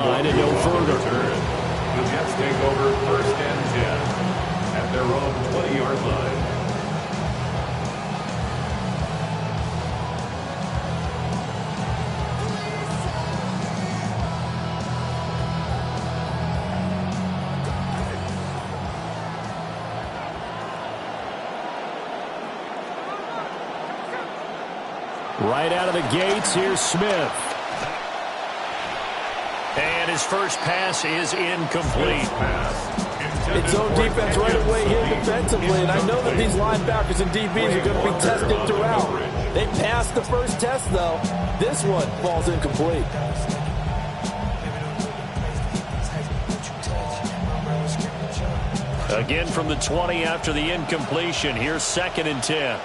And no further. The Jets take over 1st and 10 at their own 20-yard line. Right out of the gates, here's Smith. And his first pass is incomplete. It's zone defense right away here defensively, and I know that these linebackers and DBs are going to be tested throughout. They passed the first test, though. This one falls incomplete. Again from the 20 after the incompletion. Here's 2nd and 10.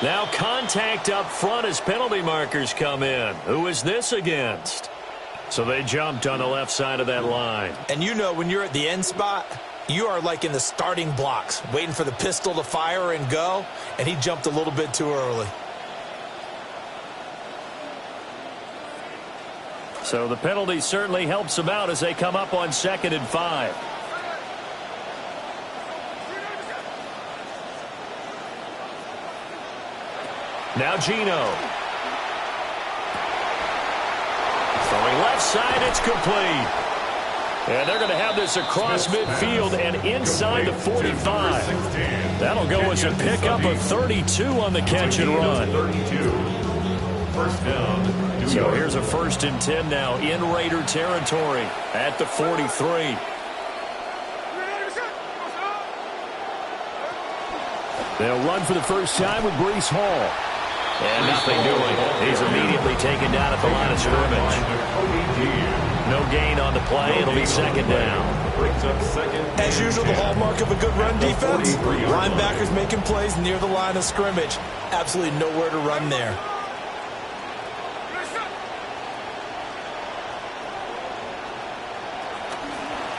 Now contact up front as penalty markers come in. Who is this against? So they jumped on the left side of that line. And you know when you're at the end spot, you are like in the starting blocks, waiting for the pistol to fire and go, and he jumped a little bit too early. So the penalty certainly helps them out as they come up on 2nd and 5. Now Geno. Throwing left side, it's complete. And they're going to have this across midfield and inside the 45. That'll go as a pickup of 32 on the catch and run. 1st down. So here's a 1st and 10 now in Raider territory at the 43. They'll run for the first time with Breece Hall. And nothing doing. He's immediately taken down at the line of scrimmage. No gain on the play. It'll be 2nd down. As usual, the hallmark of a good run defense. Linebackers making plays near the line of scrimmage. Absolutely nowhere to run there.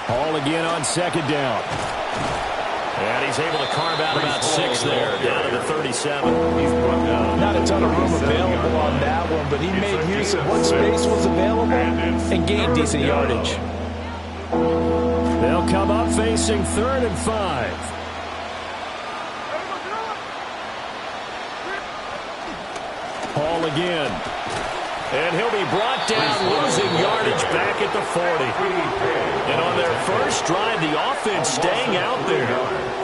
Hall again on 2nd down. And he's able to carve out about 6 there, down to the 37. Not a ton of room available on that one, but he made use of what space was available and gained decent yardage. They'll come up facing 3rd and 5. Hall again. And he'll be brought down, losing yardage back at the 40. And on their first drive, the offense staying out there.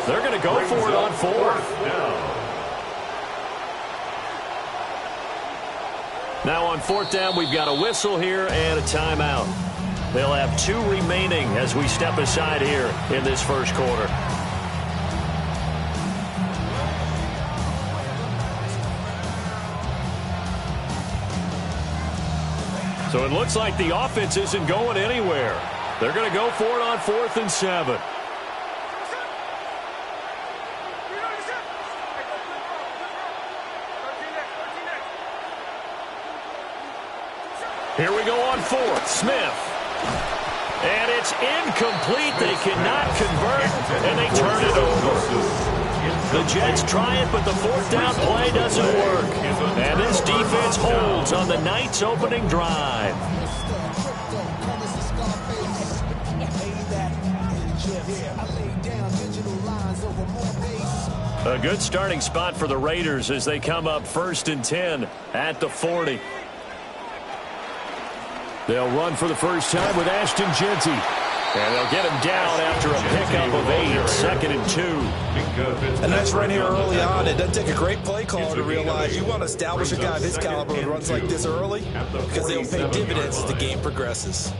They're going to go for it on 4th. Now on 4th down, we've got a whistle here and a timeout. They'll have 2 remaining as we step aside here in this first quarter. So it looks like the offense isn't going anywhere. They're going to go for it on 4th and 7. Here we go on 4th. Smith. And it's incomplete. They cannot convert, and they turn it over. The Jets try it, but the 4th down play doesn't work. And this defense holds on the Knights' opening drive. A good starting spot for the Raiders as they come up 1st and 10 at the 40. They'll run for the first time with Ashton Jeanty. And they'll get him down after a pickup of 8, 2nd and 2. And that's right here early on. It doesn't take a great play caller to realize you want to establish a guy of his caliber who runs like this early because they'll pay dividends as the game progresses.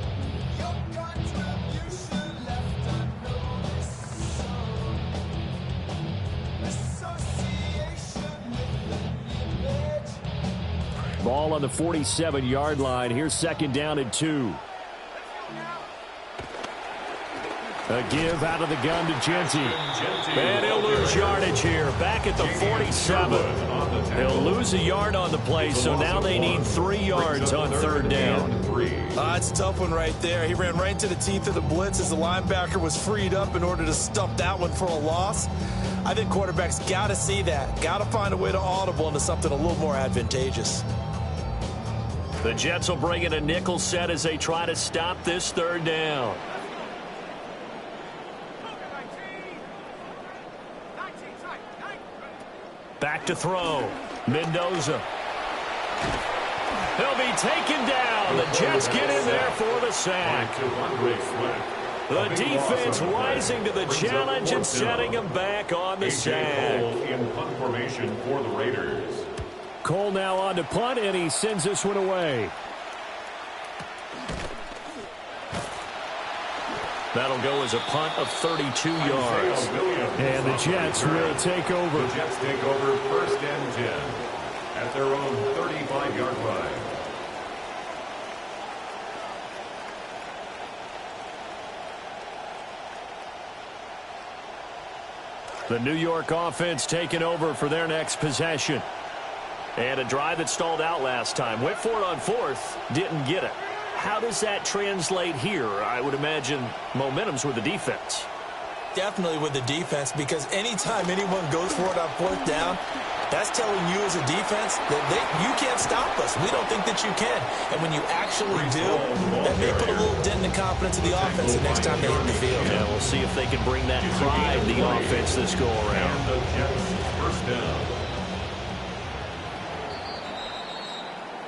Ball on the 47-yard line. Here's 2nd down and 2. A give out of the gun to Jeanty. And he'll lose yardage here. Back at the 47. He'll lose a yard on the play, so now they need 3 yards on 3rd down. It's a tough one right there. He ran right into the teeth of the blitz as the linebacker was freed up in order to stump that one for a loss. I think quarterbacks got to see that. Got to find a way to audible into something a little more advantageous. The Jets will bring in a nickel set as they try to stop this third down. Back to throw. Mendoza. He'll be taken down. The Jets get in there for the sack. The defense rising to the challenge and setting him back on the sack. In punt formation for the Raiders. Cole now on to punt, and he sends this one away. That'll go as a punt of 32 yards. And the Jets will take over. The Jets take over first and 10 at their own 35-yard line. The New York offense taking over for their next possession. And a drive that stalled out last time. Went for it on fourth, didn't get it. How does that translate here? I would imagine momentum's with the defense. Definitely with the defense, because anytime anyone goes for it on fourth down, that's telling you as a defense that you can't stop us. We don't think that you can. And when you actually do, that may put a little dent in the confidence of the offense the next time they hit the field. Yeah, we'll see if they can bring that pride in the offense this go-around. And the Jets first down.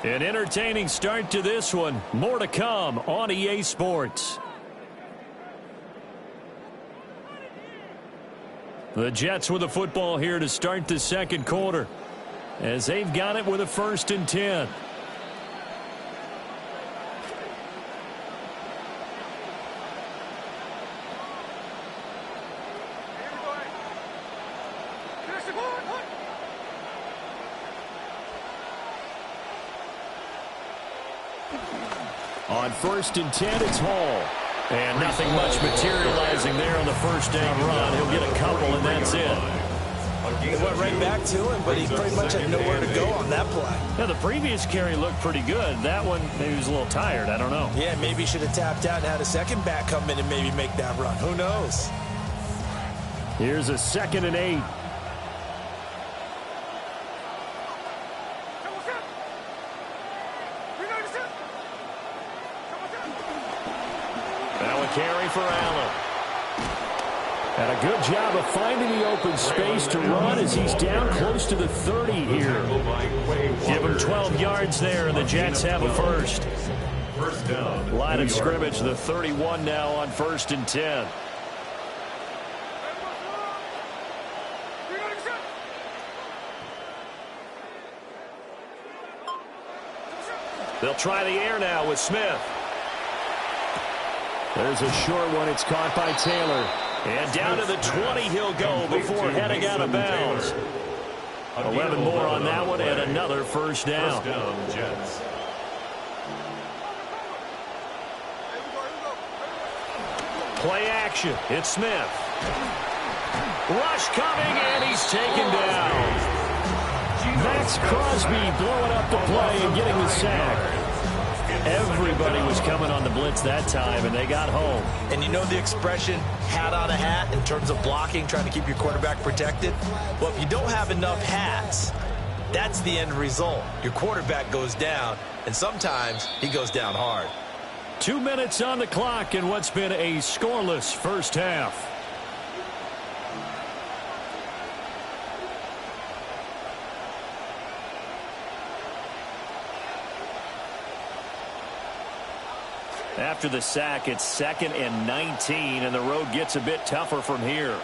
An entertaining start to this one. More to come on EA Sports. The Jets with the football here to start the second quarter, as they've got it with a 1st and 10. On 1st and 10, it's Hall. And nothing much materializing there on the first down run. He'll get a couple, and that's it. It went right back to him, but he pretty much had nowhere to go on that play. Yeah, the previous carry looked pretty good. That one, maybe he was a little tired. I don't know. Yeah, maybe he should have tapped out and had a second back come in and maybe make that run. Who knows? Here's a 2nd and 8. Now a carry for Allen. And a good job of finding the open space to run as he's down close to the 30 here. Give him 12 yards there, and the Jets have a first. First down. Line of scrimmage, the 31 now on 1st and 10. They'll try the air now with Smith. There's a short one. It's caught by Taylor. And down to the 20 he'll go before heading out of bounds. 11 more on that one and another first down. First down, Jets. Play action. It's Smith. Rush coming, and he's taken down. Max Crosby blowing up the play and getting the sack. Everybody was coming on the blitz that time, and they got home. And you know the expression, hat on a hat, in terms of blocking, trying to keep your quarterback protected? Well, if you don't have enough hats, that's the end result. Your quarterback goes down, and sometimes he goes down hard. 2 minutes on the clock in what's been a scoreless first half. After the sack, it's 2nd and 19, and the road gets a bit tougher from here.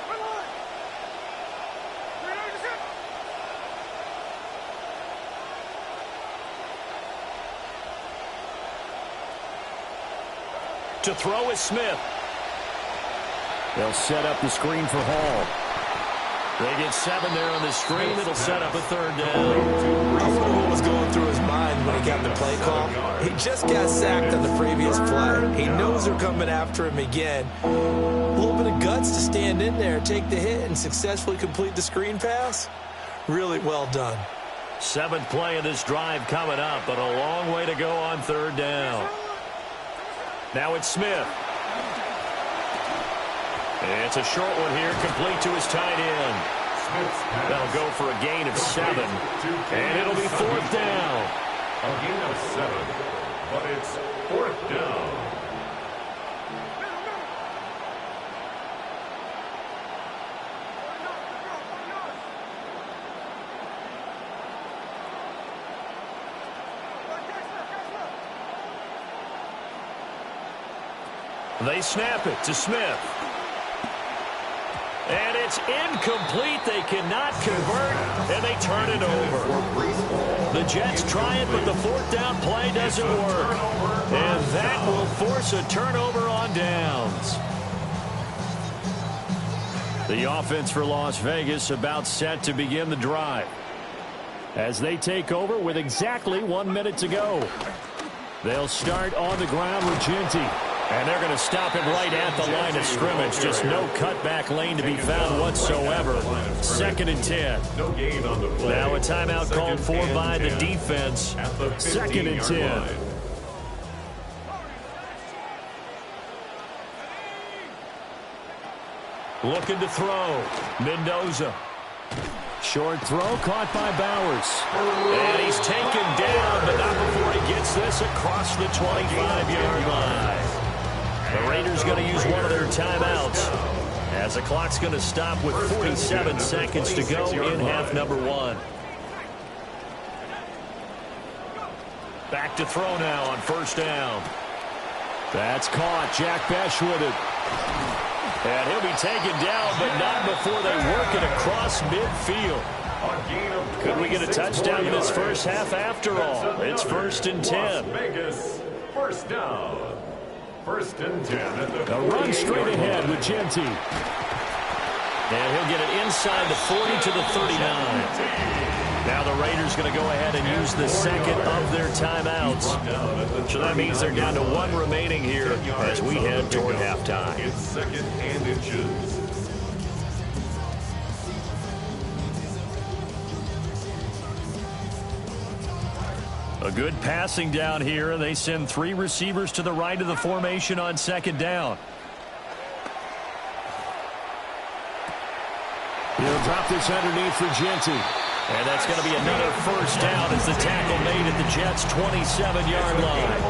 To throw is Smith. They'll set up the screen for Hall. They get 7 there on the screen. It'll set up a 3rd down. I wonder what was going through his mind when he got the play call. He just got sacked on the previous play. He knows they're coming after him again. A little bit of guts to stand in there, take the hit, and successfully complete the screen pass. Really well done. 7th play of this drive coming up, but a long way to go on 3rd down. Now it's Smith. It's a short one here, complete to his tight end. That'll go for a gain of 7, and it'll be 4th down. A gain of 7, but it's 4th down. They snap it to Smith. And it's incomplete. They cannot convert, and they turn it over. The Jets try it, but the 4th down play doesn't work. And that will force a turnover on downs. The offense for Las Vegas about set to begin the drive, as they take over with exactly 1 minute to go. They'll start on the ground with Ginty. And they're going to stop him right at the line of scrimmage. Just no cutback lane to be found whatsoever. 2nd and 10. Now a timeout called for by the defense. 2nd and 10. Looking to throw. Mendoza. Short throw caught by Bowers. And he's taken down, but not before he gets this across the 25-yard line. The Raiders going to use one of their timeouts, as the clock's going to stop with 47 seconds to go in half number 1. Back to throw now on 1st down. That's caught. Jack Bech with it. And he'll be taken down, but not before they work it across midfield. Could we get a touchdown in this first half after all? It's 1st and 10. Vegas, 1st down. 1st and 10. A run straight ahead with Ginty. And he'll get it inside the 40 to the 39. Now the Raiders going to go ahead and use the 2nd of their timeouts. So that means they're down to 1 remaining here as we head toward halftime. It's 2nd and inches. A good passing down here, and they send 3 receivers to the right of the formation on 2nd down. He'll drop this underneath for Ginty. And that's going to be another 1st down as the tackle made at the Jets' 27-yard line.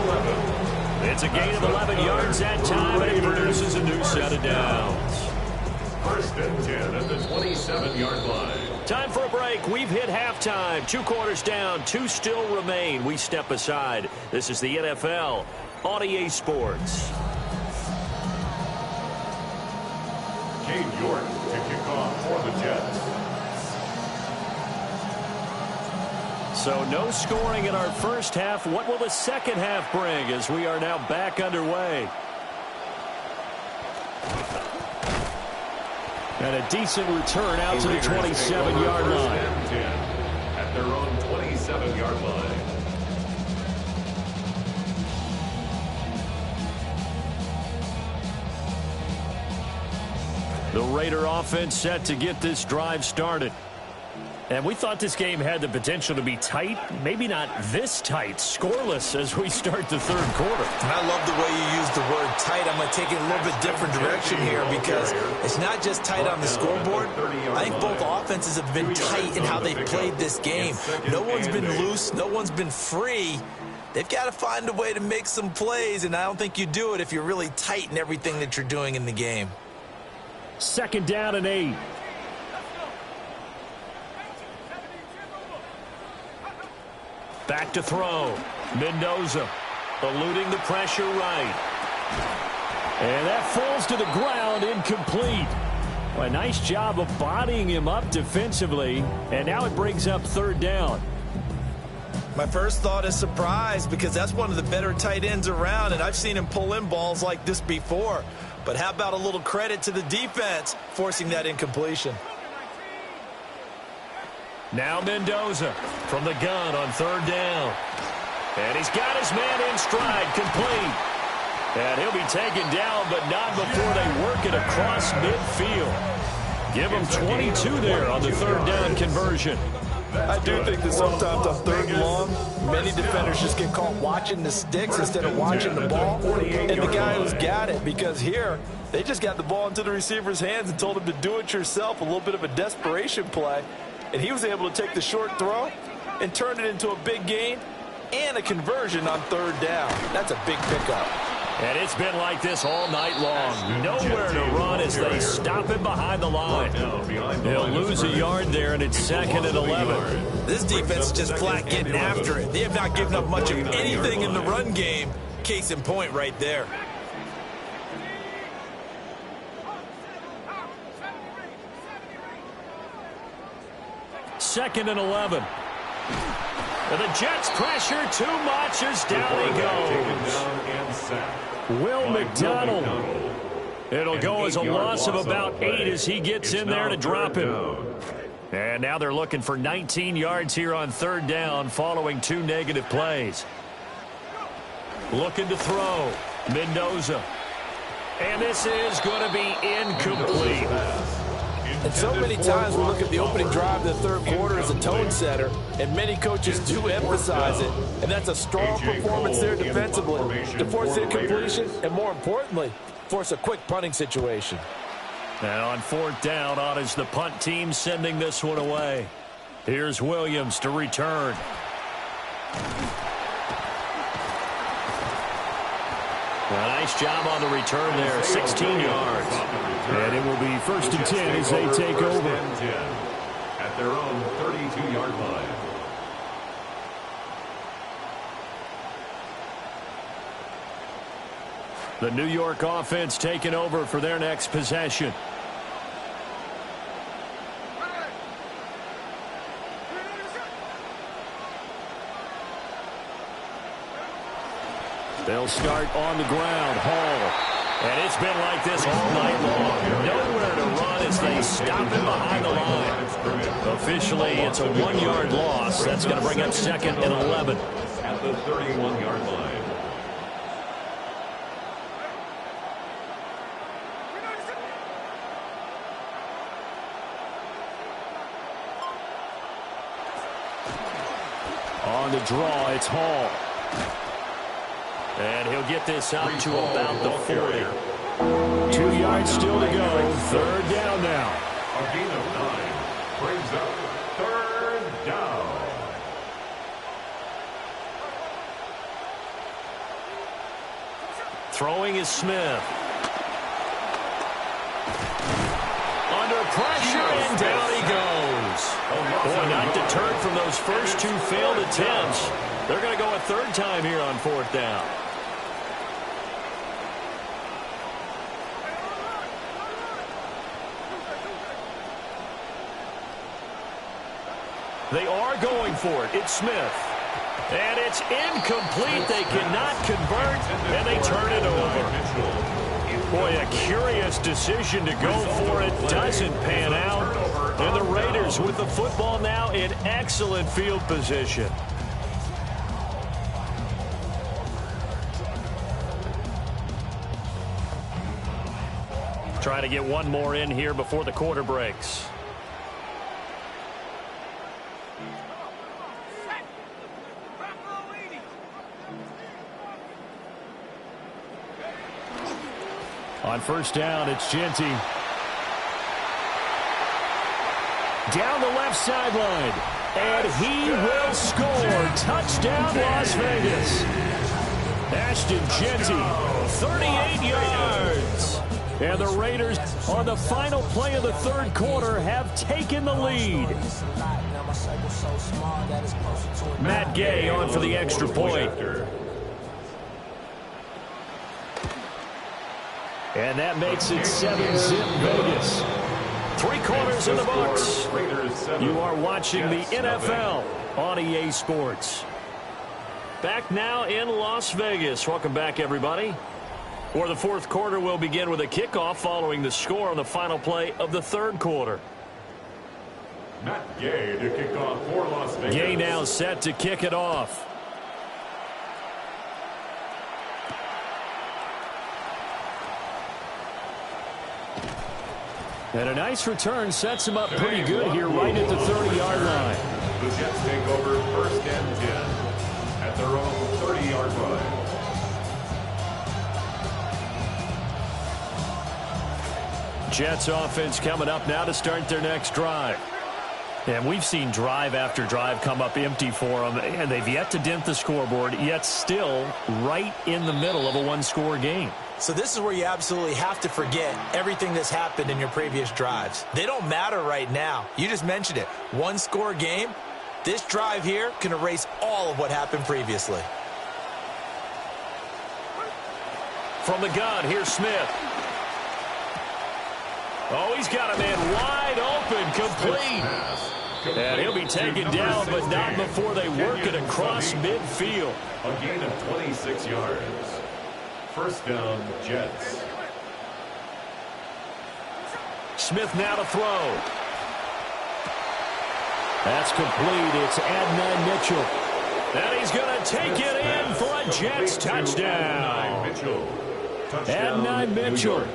It's a gain of 11 yards that time, and it produces a new set of downs. 1st and 10 at the 27-yard line. Time for a break. We've hit halftime. 2 quarters down, 2 still remain. We step aside. This is the NFL on EA Sports. Cade York to kick off for the Jets. So no scoring in our first half. What will the second half bring as we are now back underway? And a decent return out to the 27-yard line. At their own 27-yard line. The Raider offense set to get this drive started. And we thought this game had the potential to be tight, maybe not this tight, scoreless as we start the 3rd quarter. And I love the way you use the word tight. I'm going to take it a little bit different direction here because it's not just tight on the scoreboard. I think both offenses have been tight in how they've played this game. No one's been loose. No one's been free. They've got to find a way to make some plays, and I don't think you do it if you're really tight in everything that you're doing in the game. 2nd down and 8. Back to throw. Mendoza eluding the pressure right. And that falls to the ground, incomplete. Well, a nice job of bodying him up defensively. And now it brings up 3rd down. My first thought is surprise because that's one of the better tight ends around, and I've seen him pull in balls like this before. But how about a little credit to the defense forcing that incompletion? Now Mendoza from the gun on 3rd down. And he's got his man in stride, complete. And he'll be taken down, but not before they work it across midfield. Give him 22 there on the 3rd down conversion. I do think that sometimes on 3rd and long, many defenders just get caught watching the sticks instead of watching the ball. And the guy who's got it, because here, they just got the ball into the receiver's hands and told him to do it yourself, a little bit of a desperation play. And he was able to take the short throw and turn it into a big gain and a conversion on third down. That's a big pickup. And it's been like this all night long. Nowhere to run as they stop him behind the line. They'll lose a yard there, and it's 2nd and 11. This defense is just flat getting after it. They have not given up much of anything in the run game. Case in point right there. Second and 11. And the Jets pressure too much as down he goes. Will McDonald. It'll go as a loss of about 8 as he gets in there to drop him. And now they're looking for 19 yards here on third down following 2 negative plays. Looking to throw. Mendoza. And this is going to be incomplete. And so many times we look at the opening drive of the third quarter as a tone setter, and many coaches do emphasize it. And that's a strong performance there defensively to force incompletion and, more importantly, force a quick punting situation. And on fourth down, on is the punt team sending this one away. Here's Williams to return. A nice job on the return there, 16 yards. And it will be 1st and 10 as they take over. At their own 32-yard line. The New York offense taking over for their next possession. They'll start on the ground. Hall. And it's been like this all night long. Nowhere to run as they stop him behind the line. Officially, it's a 1-yard loss. That's going to bring up 2nd and 11. At the 31-yard line. On the draw, it's Hall. And he'll get this out to about the 40. 2 yards still to go. Third down now. A gain of 9 brings up third down. Throwing is Smith. Under pressure, and down he goes. Boy, not deterred from those first 2 failed attempts. They're going to go a third time here on fourth down. They are going for it. It's Smith. And it's incomplete. They cannot convert, and they turn it over. Boy, a curious decision to go for it. Doesn't pan out. And the Raiders with the football now in excellent field position. Trying to get one more in here before the quarter breaks. On first down, it's Genty. Down the left sideline. And he will score. Touchdown, Las Vegas. Ashton Genty, 38 yards. And the Raiders, on the final play of the third quarter, have taken the lead. Matt Gay on for the extra point. And that makes it 7-zip Vegas. 3 quarters in the books. You are watching the NFL on EA Sports. Back now in Las Vegas. Welcome back, everybody. For the fourth quarter, we'll begin with a kickoff following the score on the final play of the third quarter. Matt Gay to kick off for Las Vegas. Gay now set to kick it off. And a nice return sets him up pretty good here right at the 30-yard line. The Jets take over 1st and 10 at their own 30-yard line. Jets offense coming up now to start their next drive. And we've seen drive after drive come up empty for them, and they've yet to dent the scoreboard, yet still right in the middle of a one-score game. So this is where you absolutely have to forget everything that's happened in your previous drives. They don't matter right now. You just mentioned it. One-score game. This drive here can erase all of what happened previously. From the gun, here's Smith. Oh, he's got a man wide open, complete. And he'll be taken down, but not before they work it across midfield. A gain of 26 yards. First down, Jets. Smith now to throw. That's complete. It's Adnan Mitchell. And he's going to take it in for a Jets touchdown. Adnan Mitchell.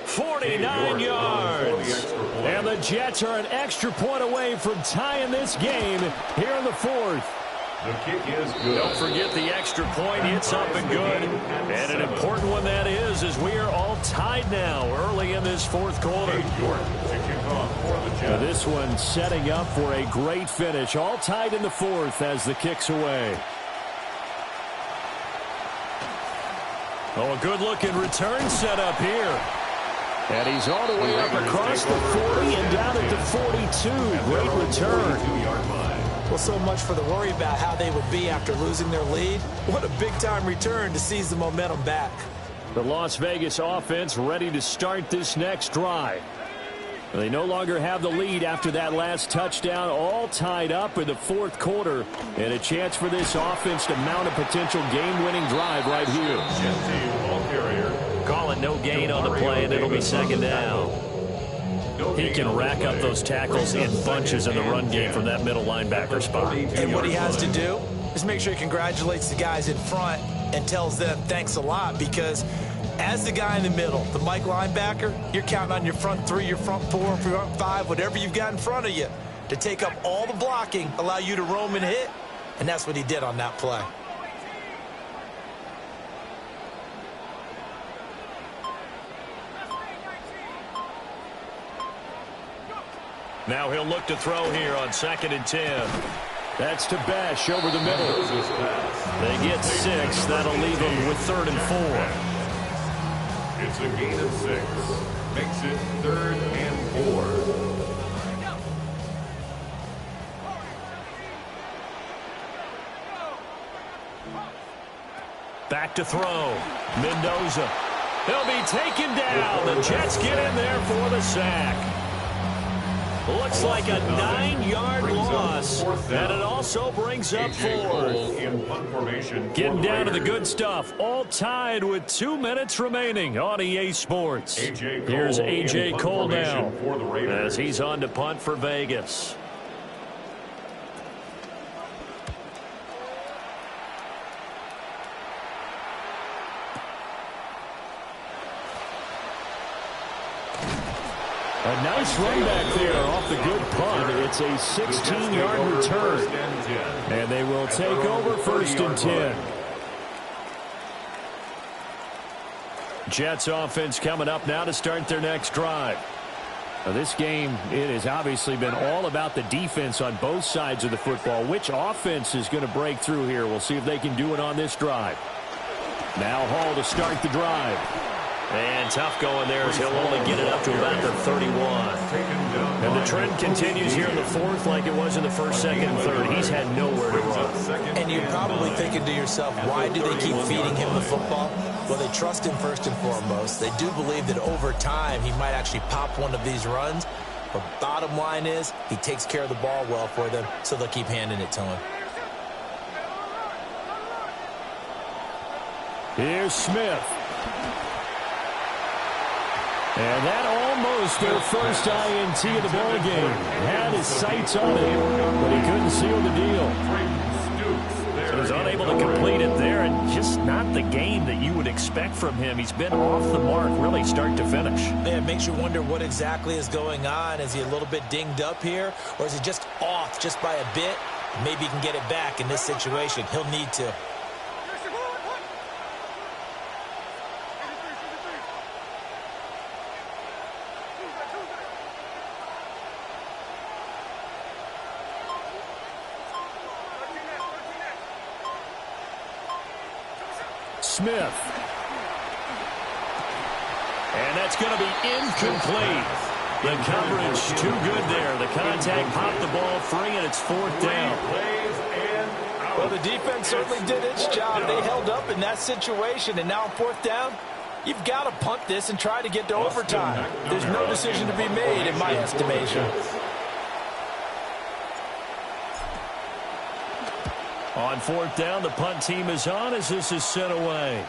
49 yards. And the Jets are an extra point away from tying this game here in the fourth. The kick is good. Don't forget the extra point. It's up and good. And an important one that is, as we are all tied now early in this fourth quarter. This one setting up for a great finish. All tied in the fourth as the kick's away. Oh, a good-looking return set up here. And he's all the way up across the 40 and down at the 42. Great return. Well, so much for the worry about how they would be after losing their lead. What a big-time return to seize the momentum back. The Las Vegas offense ready to start this next drive. They no longer have the lead after that last touchdown, all tied up in the fourth quarter, and a chance for this offense to mount a potential game-winning drive right here. Calling no gain on the play, and it'll be second down. He can rack up those tackles in bunches in the run game from that middle linebacker spot. And what he has to do is make sure he congratulates the guys in front and tells them thanks a lot, because as the guy in the middle, the Mike linebacker, you're counting on your front three, your front four, front five, whatever you've got in front of you to take up all the blocking, allow you to roam and hit, and that's what he did on that play. Now he'll look to throw here on 2nd and 10. That's to Bash over the middle. They get 6. That'll leave them with 3rd and 4. It's a gain of 6. Makes it 3rd and 4. Back to throw. Mendoza. He'll be taken down. The Jets get in there for the sack. Looks like a 9-yard loss, and it also brings up 4th. Getting down to the good stuff, all tied with 2 minutes remaining on EA Sports. Here's A.J. Cole now as he's on to punt for Vegas. A nice run back there off the good punt. It's a 16-yard return. And they will take over 1st and 10. Jets offense coming up now to start their next drive. Now this game, it has obviously been all about the defense on both sides of the football. Which offense is going to break through here? We'll see if they can do it on this drive. Now Hall to start the drive. And tough going there as he'll only get it up to about the 31. And the trend continues here in the fourth like it was in the first, second, and third. He's had nowhere to run. And you're probably thinking to yourself, why do they keep feeding him the football? Well, they trust him first and foremost. They do believe that over time he might actually pop one of these runs. But bottom line is he takes care of the ball well for them, so they'll keep handing it to him. Here's Smith. And that almost their first INT of the ball game. Had his sights on it, but he couldn't seal the deal. So he was unable to complete it there, and just not the game that you would expect from him. He's been off the mark, really start to finish. Yeah, it makes you wonder what exactly is going on. Is he a little bit dinged up here, or is he just off just by a bit? Maybe he can get it back in this situation. He'll need to. Smith. And that's going to be incomplete. The coverage too good there. The contact popped the ball free, and it's fourth down. Well, the defense certainly did its job. They held up in that situation, and now on fourth down, you've got to punt this and try to get to overtime. There's no decision to be made in my estimation. On fourth down, the punt team is on as this is sent away.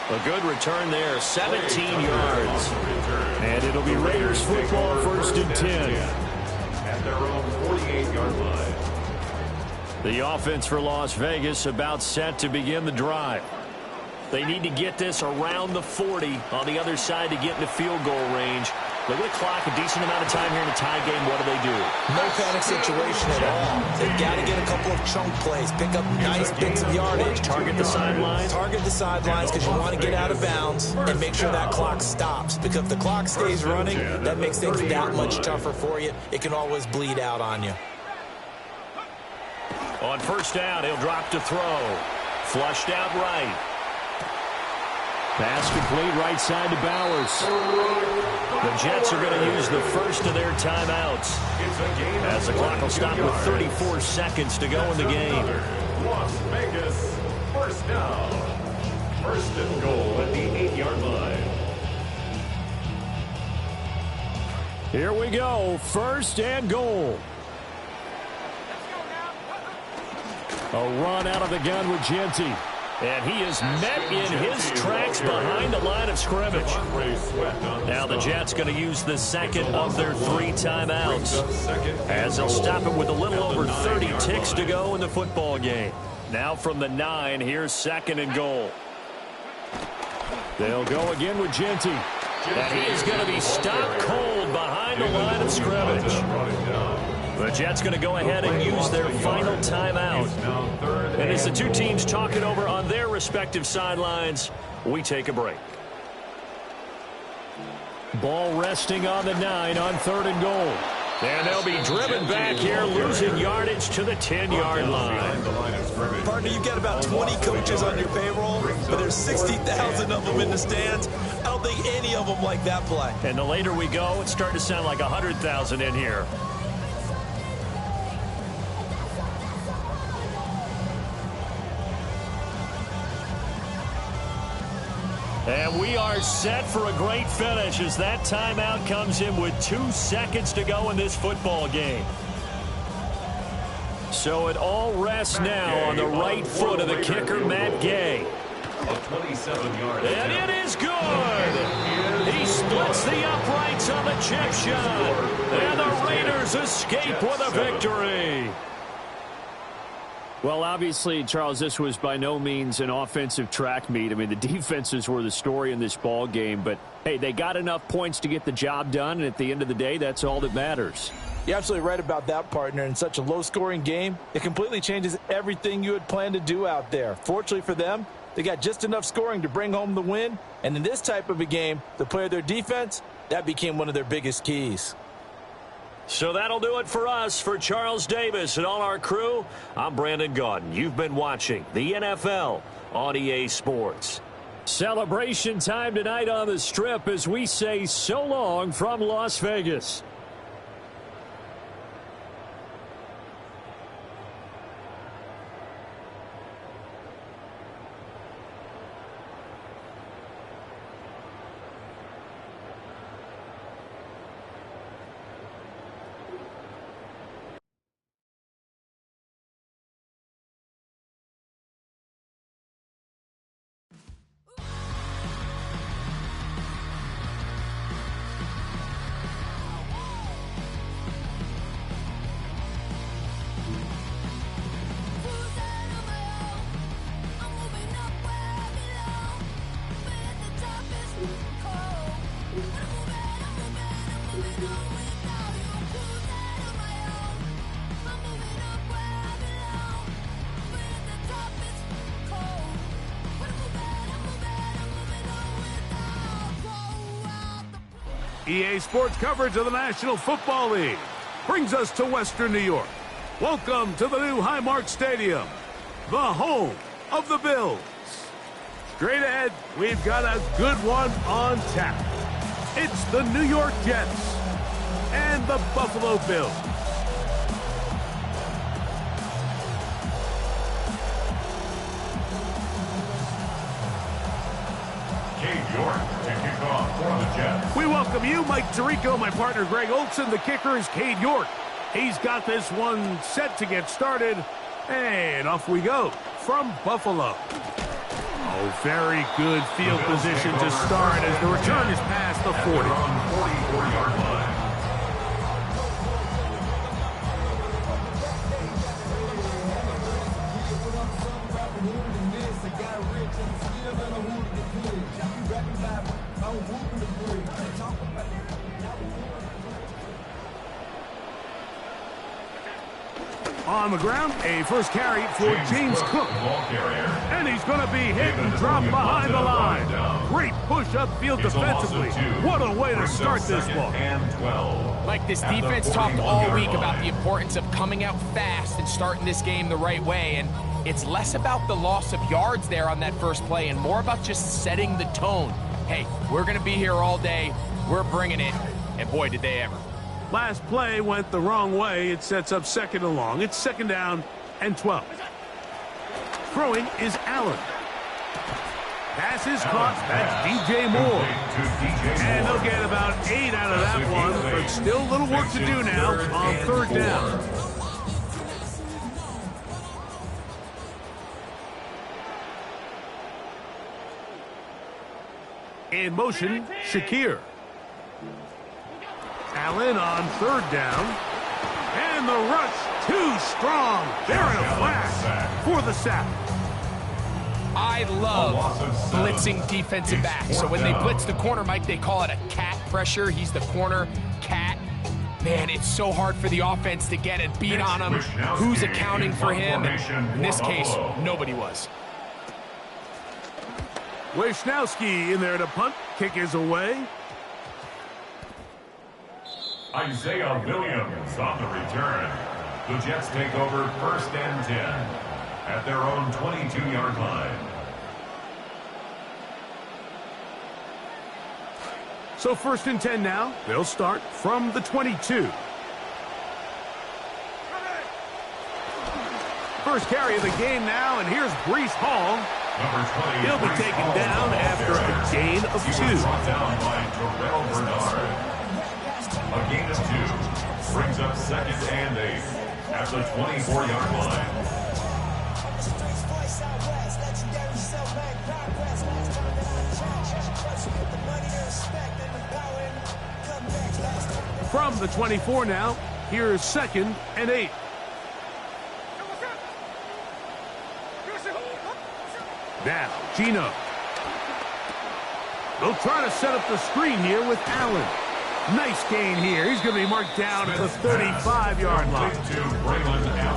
A good return there, 17 yards. And it'll be Raiders football, first and 10. At their own 48-yard line. The offense for Las Vegas about set to begin the drive. They need to get this around the 40 on the other side to get into field goal range. Look at the clock, a decent amount of time here in a tie game. What do? No panic situation at all. They've got to get a couple of chunk plays, pick up nice bits of yardage. Target the sidelines. Target the sidelines because you want to get out of bounds and make sure that clock stops. Because if the clock stays running, that makes things that much tougher for you. It can always bleed out on you. On first down, he'll drop to throw. Flushed out right. Pass complete right side to Bowers. The Jets are going to use the first of their timeouts as the clock will stop with 34 seconds to go in the game. Las Vegas, first down. First and goal at the 8-yard line. Here we go, first and goal. A run out of the gun with Genty. And he is met in his tracks behind the line of scrimmage. Now the Jets going to use the second of their 3 timeouts as they'll stop it with a little over 30 ticks to go in the football game. Now from the 9, here's second and goal. They'll go again with Genty. And he is going to be stopped cold behind the line of scrimmage. The Jets going to go ahead and use their final timeout. And as the two teams talk it over on their respective sidelines, we take a break. Ball resting on the 9 on third and goal. And they'll be driven back here, losing yardage to the 10-yard line. Partner, you've got about 20 coaches on your payroll, but there's 60,000 of them in the stands. I don't think any of them like that play. And the later we go, it's starting to sound like 100,000 in here. And we are set for a great finish as that timeout comes in with 2 seconds to go in this football game. So it all rests now on the right foot of the kicker, Matt Gay. And it is good. He splits the uprights on the chip shot. And the Raiders escape with a victory. Well, obviously, Charles, this was by no means an offensive track meet. I mean, the defenses were the story in this ball game. But, hey, they got enough points to get the job done. And at the end of the day, that's all that matters. You're absolutely right about that, partner. In such a low-scoring game, it completely changes everything you had planned to do out there. Fortunately for them, they got just enough scoring to bring home the win. And in this type of a game, to play their defense, that became one of their biggest keys. So that'll do it for us. For Charles Davis and all our crew, I'm Brandon Gaudin. You've been watching the NFL on EA Sports. Celebration time tonight on the Strip as we say so long from Las Vegas. EA Sports coverage of the National Football League brings us to Western New York. Welcome to the new Highmark Stadium, the home of the Bills. Straight ahead, we've got a good one on tap. It's the New York Jets and the Buffalo Bills. Cade York to kick off for the Jets. We welcome you, Mike Tirico, my partner Greg Olson. The kicker is Cade York. He's got this one set to get started, and off we go from Buffalo. Oh, very good field position to start as the return is past the 40. 44-yard line. On the ground, a first carry for James Cook. And he's going to be hit and dropped behind the line. Great push upfield defensively. What a way to start this ball. Like this defense talked all week about the importance of coming out fast and starting this game the right way. And it's less about the loss of yards there on that first play and more about just setting the tone. Hey, we're going to be here all day. We're bringing it. And boy, did they ever. Last play went the wrong way. It sets up second and long. It's second down and 12. Throwing is Allen. Pass is caught. That's DJ Moore. And they'll get about 8 out of that one, but still a little work to do now on third down. In motion, Shakir. Allen on third down. And the rush too strong. They're in a flash for the sack. I love blitzing defensive backs. So when they blitz the corner, Mike, they call it a cat pressure. He's the corner cat. Man, it's so hard for the offense to get it beat on him. Who's accounting for him? And in this case, nobody was. Wishnowski in there to punt. Kick is away. Isaiah Williams on the return. The Jets take over first and 10 at their own 22-yard line. So first and 10 now. They'll start from the 22. First carry of the game now, and here's Breece Hall. He'll be taken down after a gain of 2. Brought down by Terrell Bernard. A gain of 2 brings up second and 8 at the 24-yard line. From the 24 now, here's second and 8. Now, Gino. They'll try to set up the screen here with Allen. Nice gain here. He's going to be marked down at the 35-yard line.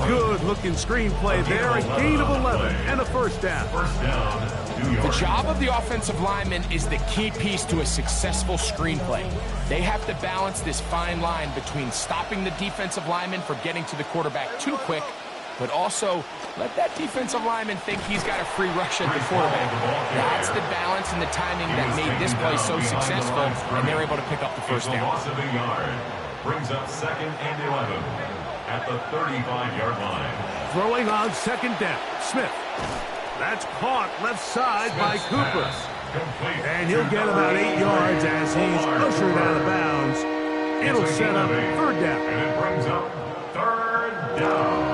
Good-looking screenplay there. A gain of 11 and a first down. The job of the offensive lineman is the key piece to a successful screenplay. They have to balance this fine line between stopping the defensive lineman from getting to the quarterback too quick, but also let that defensive lineman think he's got a free rush at the quarterback. That's the balance and the timing that made this play so successful, and they're able to pick up the first down. Loss of a yard brings up second and 11 at the 35-yard line. Throwing on second down, Smith. That's caught left side by Cooper. And he'll get about 8 yards as he's ushered out of bounds. It'll set up third down. And it brings up third down.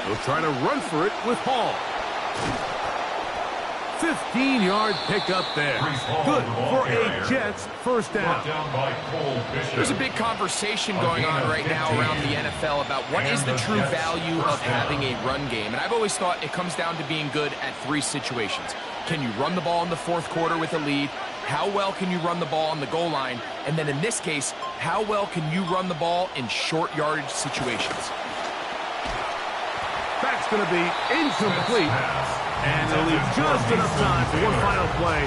They'll try to run for it with Hall. 15-yard pickup there. Good for a Jets first down. There's a big conversation going on right now around the NFL about what is the true value of having a run game. And I've always thought it comes down to being good at 3 situations. Can you run the ball in the fourth quarter with a lead? How well can you run the ball on the goal line? And then in this case, how well can you run the ball in short yardage situations? That's going to be incomplete. And they'll leave just enough time for one final play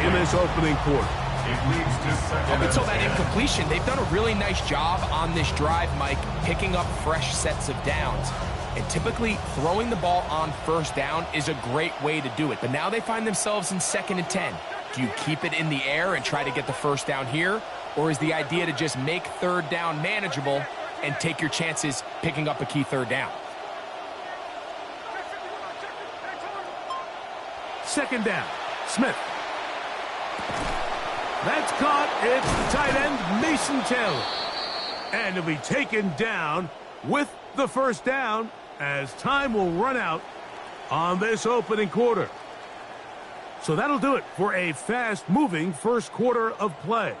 in this opening quarter. It leads to second. Up until that incompletion, they've done a really nice job on this drive, Mike, picking up fresh sets of downs. And typically, throwing the ball on first down is a great way to do it. But now they find themselves in 2nd and 10. Do you keep it in the air and try to get the first down here? Or is the idea to just make 3rd down manageable and take your chances picking up a key 3rd down? 2nd down. Smith. That's caught. It's the tight end, Mason Taylor. And he'll be taken down with the 1st down as time will run out on this opening quarter. So that'll do it for a fast-moving first quarter of play.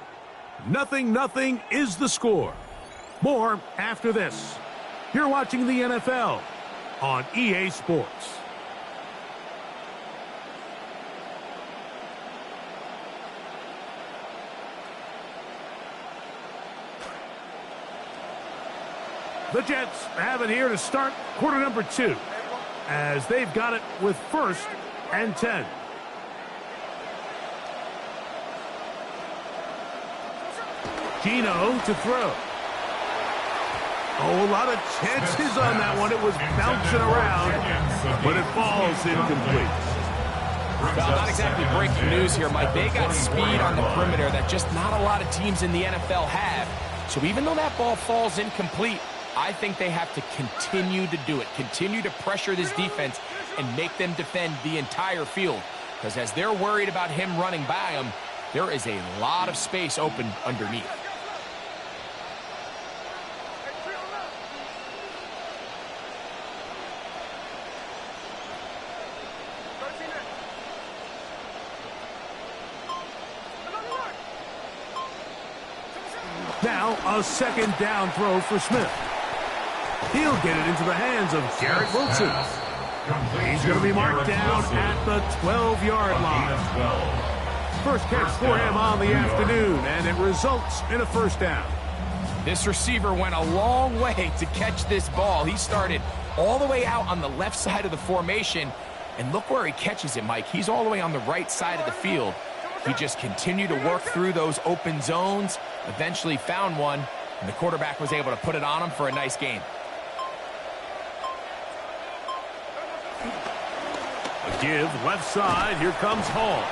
0-0 is the score. More after this. You're watching the NFL on EA Sports. The Jets have it here to start quarter number 2 as they've got it with 1st and 10. Gino to throw. Oh, a lot of chances on that one. It was bouncing around, but it falls incomplete. Well, not exactly breaking news here, Mike. They got speed on the perimeter that just not a lot of teams in the NFL have. So even though that ball falls incomplete, I think they have to continue to do it, continue to pressure this defense and make them defend the entire field. Because as they're worried about him running by them, there is a lot of space open underneath. Now a 2nd down throw for Smith. He'll get it into the hands of Garrett Wilson. He's going to be marked down at the 12-yard line. First catch for him on the afternoon, and it results in a 1st down. This receiver went a long way to catch this ball. He started all the way out on the left side of the formation, and look where he catches it, Mike. He's all the way on the right side of the field. He just continued to work through those open zones, eventually found one, and the quarterback was able to put it on him for a nice gain. A give left side. Here comes Hall.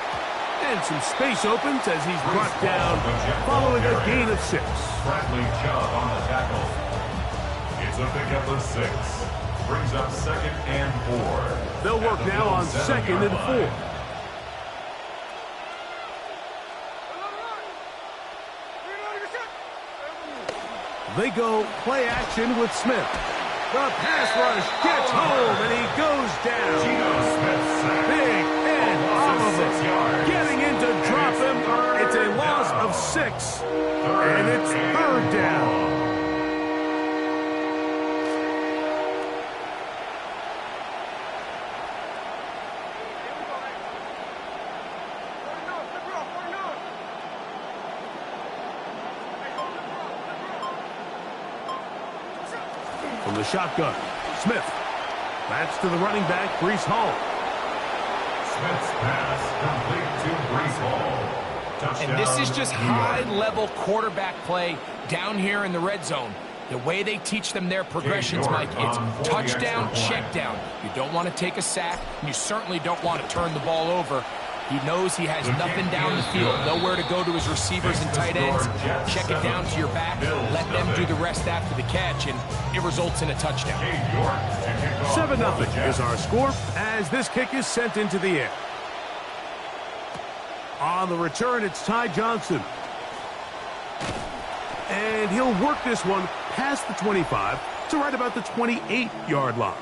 And some space opens as he's brought down following a gain of 6. Bradley Chubb on the tackle. It's a pickup of 6. Brings up 2nd and 4. They'll work now on 2nd and 4. They go play action with Smith. The pass rush gets home, and he goes down. Geno Smith sacked. Big and Oliver getting in to drop him. It's a loss of 6, and it's 3rd down. From the shotgun, Smith. That's to the running back, Breece Hall. Smith's pass complete to Breece Hall. Touchdown. And this is just high-level quarterback play down here in the red zone. The way they teach them their progressions, Mike, it's touchdown, check down. You don't want to take a sack, and you certainly don't want to turn the ball over. He knows he has nothing down the field, nowhere to go to his receivers and tight ends. Check it down to your back, let them do the rest after the catch, and it results in a touchdown. 7-0 is our score as this kick is sent into the air. On the return, it's Ty Johnson. And he'll work this one past the 25 to right about the 28-yard line.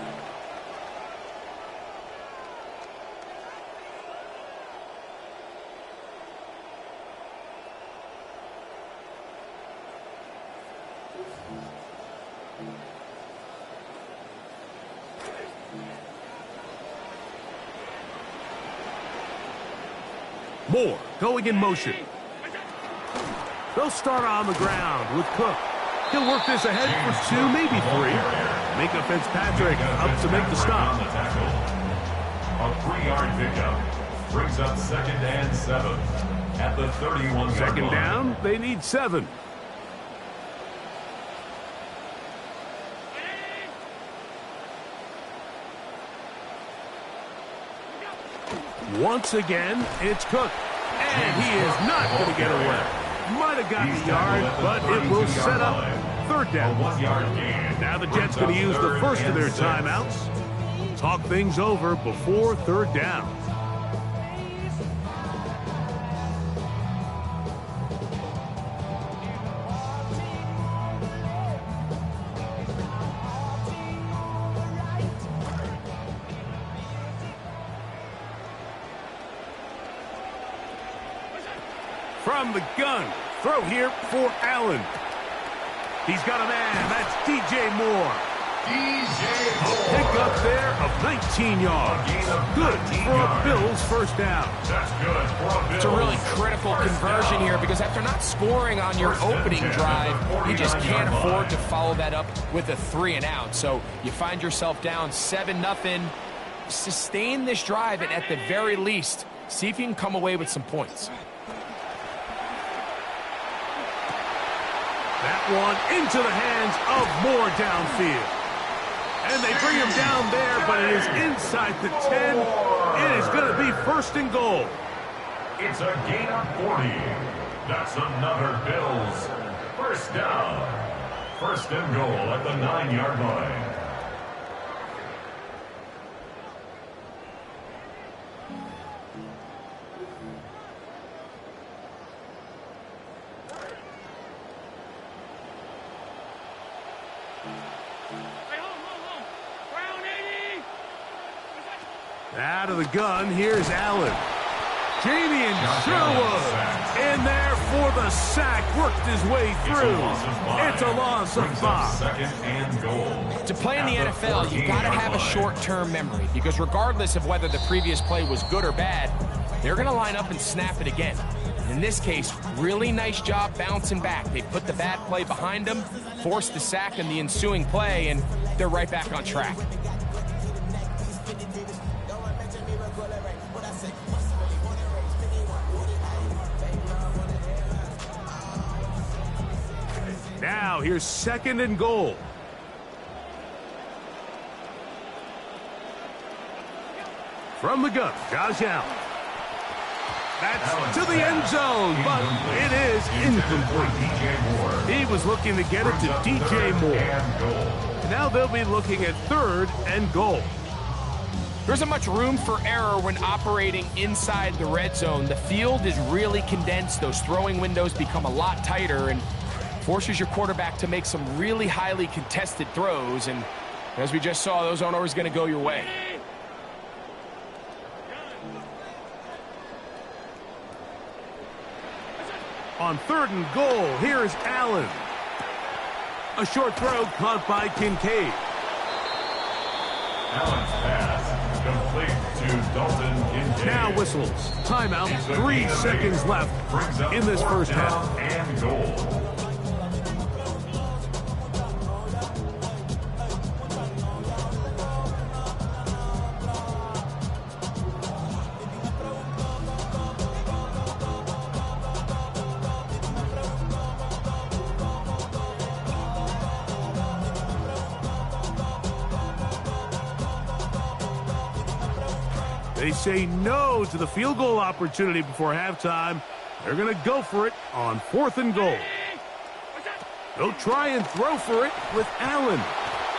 Moore going in motion. They'll start on the ground with Cook. He'll work this ahead for 2, maybe 3. Minka Fitzpatrick up to make the stop. A 3-yard pickup brings up 2nd and 7. at the 31-yard Second line. down, they need 7. Once again, it's Cook. And he is not going to get away. Might have gotten a yard, but it will set up third down. A 1-yard gain. Now the Jets going to use the first of their timeouts. Talk things over before third down. From the gun, throw here for Allen. He's got a man, that's DJ Moore. DJ Moore. Pick up there of 19 yards. Good for a Bills first down. That's good for a Bills. It's a really critical conversion here because after not scoring on your opening drive, you just can't afford to follow that up with a 3-and-out. So you find yourself down 7-0. Sustain this drive and at the very least, see if you can come away with some points. That one into the hands of Moore downfield. And they bring him down there, but it is inside the 10. It is going to be first and goal. It's a gain of 40. That's another Bills first down. First and goal at the 9-yard line. Out of the gun, here's Allen. Jamian Sherwood in there for the sack. Worked his way through. It's a loss of 5. Second and goal. To play in the NFL, you've got to have a short-term memory because regardless of whether the previous play was good or bad, they're going to line up and snap it again. In this case, really nice job bouncing back. They put the bad play behind them, forced the sack in the ensuing play, and they're right back on track. Now here's second and goal. From the gun, Josh Allen. That's to the end zone, but it is incomplete. He was looking to get it to DJ Moore. Now they'll be looking at third and goal. There isn't much room for error when operating inside the red zone. The field is really condensed. Those throwing windows become a lot tighter and forces your quarterback to make some really highly contested throws. And as we just saw, those aren't always going to go your way. On third and goal, here's Allen. A short throw caught by Kincaid. Allen's pass complete to Dalton Kincaid. Now whistles. Timeout. 3 seconds left in this first half. And goal. They say no to the field goal opportunity before halftime. They're going to go for it on fourth and goal. They'll try and throw for it with Allen.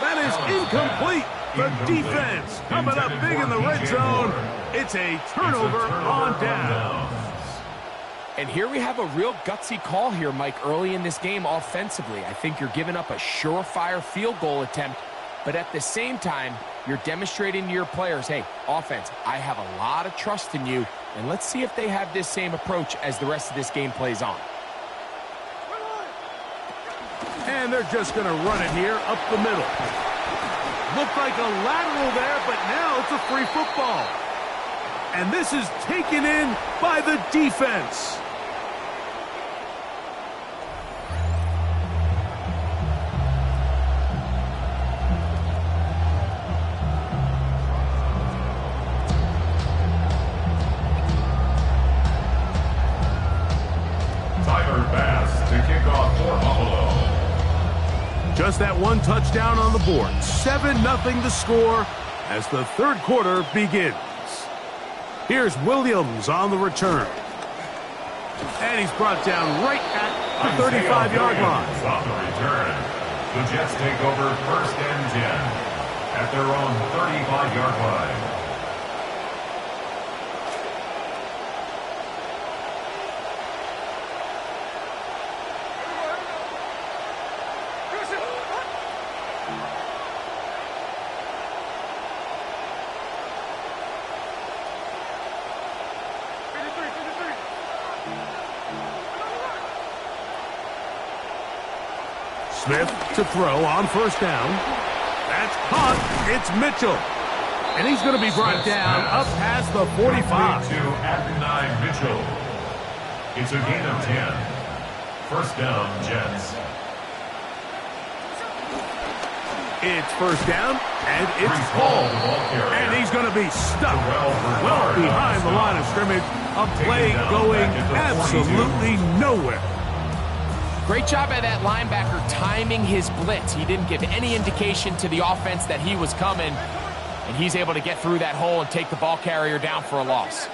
That is incomplete. The defense coming up big in the red zone. It's a turnover on down. And here we have a real gutsy call here, Mike, early in this game offensively. I think you're giving up a surefire field goal attempt, but at the same time, you're demonstrating to your players, hey, offense, I have a lot of trust in you, and let's see if they have this same approach as the rest of this game plays on. And they're just going to run it here up the middle. Looked like a lateral there, but now it's a free football. And this is taken in by the defense. Just that one touchdown on the board. 7-0 the score as the third quarter begins. Here's Williams on the return. And he's brought down right at the 35-yard line. On the return, the Jets take over 1st and 10 at their own 35-yard line. Smith to throw on 1st down. That's caught. It's Mitchell. And he's going to be brought down up past the 45. To Adonai Mitchell. It's a gain of 10. 1st down, Jets. It's 1st down, and it's Paul. And he's going to be stuck well behind the line of scrimmage. A play going absolutely nowhere. Great job by that linebacker timing his blitz. He didn't give any indication to the offense that he was coming, and he's able to get through that hole and take the ball carrier down for a loss.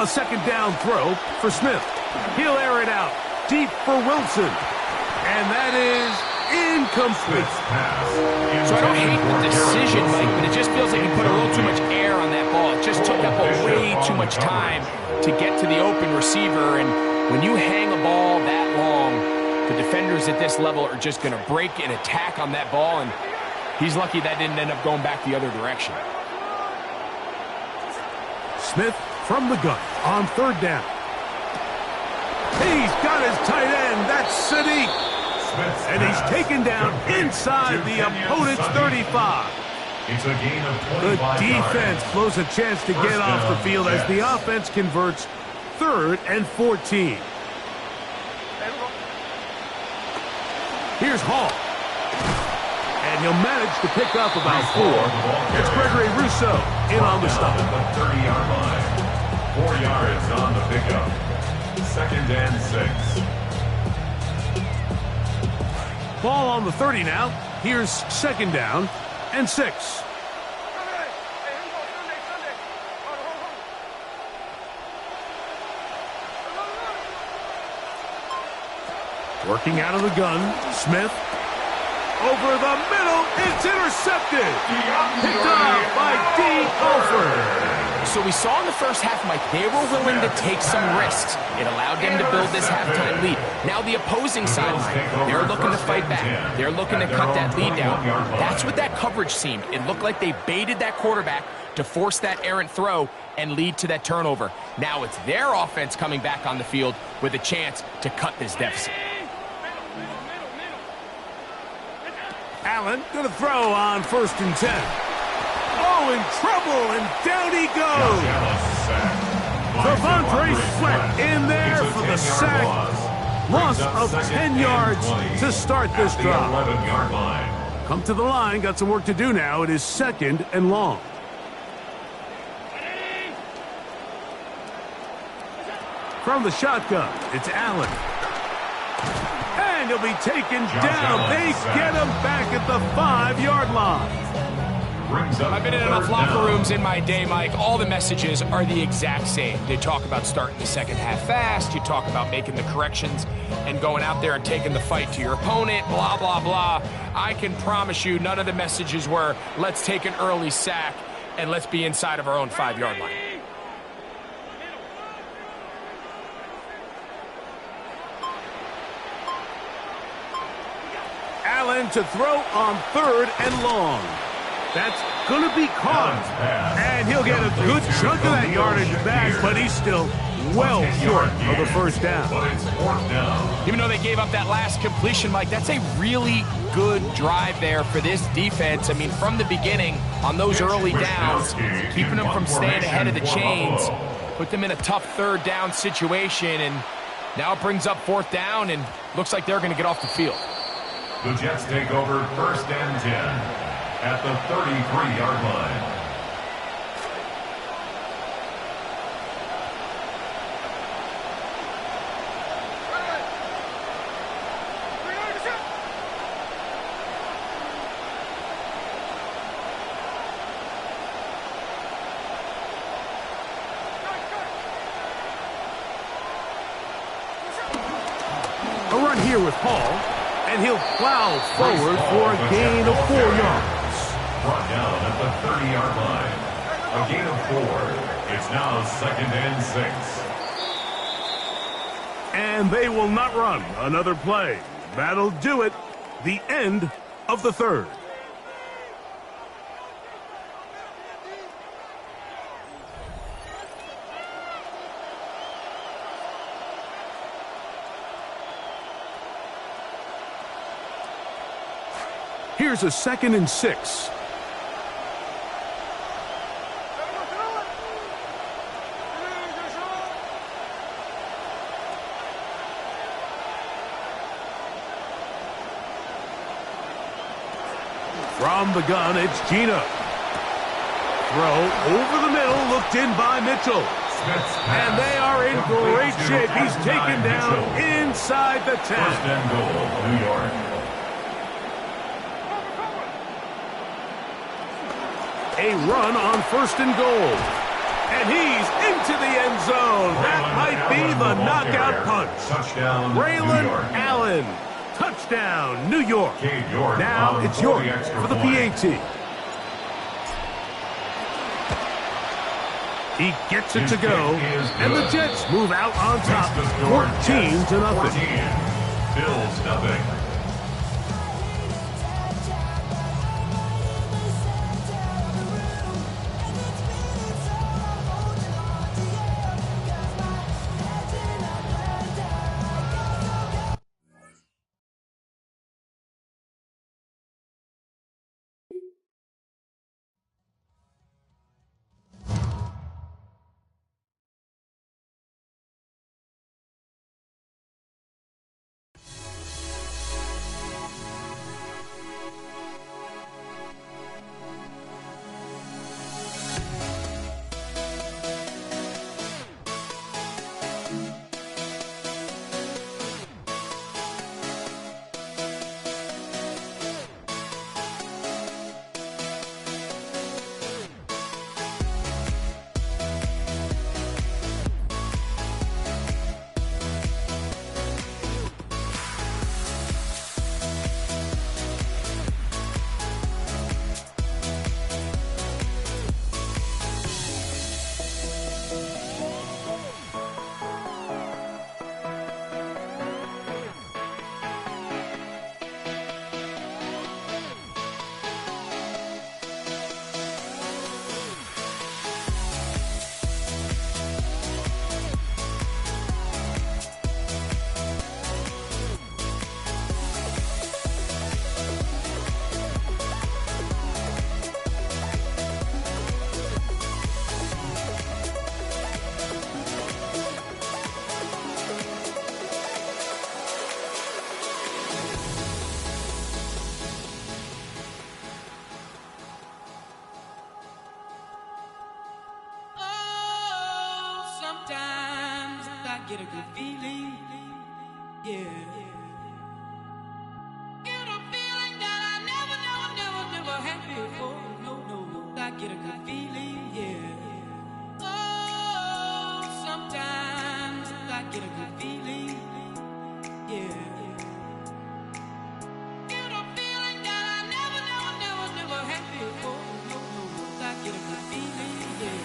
A 2nd down throw for Smith. He'll air it out deep for Wilson. And that is incomplete. So I don't hate the decision, Mike, but it just feels like he put a little too much air on that ball. It just took up way too much time to get to the open receiver. And when you hang a ball that long, the defenders at this level are just going to break and attack on that ball. And he's lucky that didn't end up going back the other direction. Smith from the gun on 3rd down. He's got his tight end. That's Sadiq. And he's taken down inside the opponent's 35. It's a gain of 25 The defense blows a chance to get off the field as the offense converts 3rd and 14. Here's Hall. And he'll manage to pick up about 4. It's Gregory Rousseau in on the stop. The 30-yard line. 4 yards on the pickup. 2nd and 6. Ball on the 30 now. Here's 2nd down and 6. Working out of the gun, Smith. Over the middle, it's intercepted. Picked up by Dean Alford. So we saw in the first half, Mike, they were willing to take some risks. It allowed them to build this halftime lead. Now the opposing side, they're looking to fight back. They're looking to cut that lead down. That's what that coverage seemed. It looked like they baited that quarterback to force that errant throw and lead to that turnover. Now it's their offense coming back on the field with a chance to cut this deficit. Allen going to throw on 1st and 10. Oh, in trouble, and down he goes. Devontae Sweat in there for the sack. Loss of 10 yards to start this drive. Come to the line, got some work to do now. It is 2nd and long. From the shotgun, it's Allen. And he'll be taken down. They get him back at the 5-yard line. I've been in enough locker rooms in my day, Mike. All the messages are the exact same. They talk about starting the second half fast. You talk about making the corrections and going out there and taking the fight to your opponent, blah, blah, blah. I can promise you none of the messages were, let's take an early sack and let's be inside of our own 5-yard line. Allen to throw on 3rd and long. That's going to be caught. And he'll get a good chunk of that yardage back, but he's still well short of the 1st down. Even though they gave up that last completion, Mike, that's a really good drive there for this defense. I mean, from the beginning, on those early downs, keeping them from staying ahead of the chains, put them in a tough 3rd down situation, and now it brings up 4th down, and looks like they're going to get off the field. The Jets take over 1st and 10. At the 33-yard line. A run here with Hall, and he'll plow forward for a gain of 4 yards. Brought down at the 30-yard line. A gain of 4. It's now 2nd and 6. And they will not run another play. That'll do it. The end of the 3rd. Here's a 2nd and 6. From the gun, it's Gina. Throw over the middle, looked in by Mitchell. And they are in great shape. He's taken down inside the 10. 1st and goal, New York. A run on 1st and goal. And he's into the end zone. That might be the knockout punch. Touchdown, Braylon New York. Allen. Touchdown, New York. Cade York Now it's York for the PAT. He gets it to go, and the Jets move out on top, 14-0. 14. Bills nothing. Get a good feeling, yeah. Get a feeling that I never had before. No, I get a good feeling, yeah. Oh, sometimes I get a good feeling, yeah. Get a feeling that I never had before. No, I get a good feeling, yeah.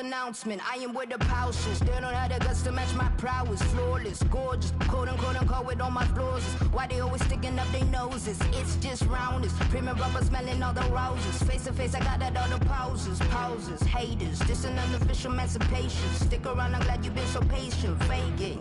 announcement. I am where the pouches. They don't have the guts to match my prowess. Flawless, gorgeous, quote unquote with all my flaws. Why they always sticking up their noses? It's just roundness. Premium rubber smelling all the roses. Face to face, I got that all the pauses. Haters, this an unofficial emancipation. Stick around, I'm glad you've been so patient. Faking.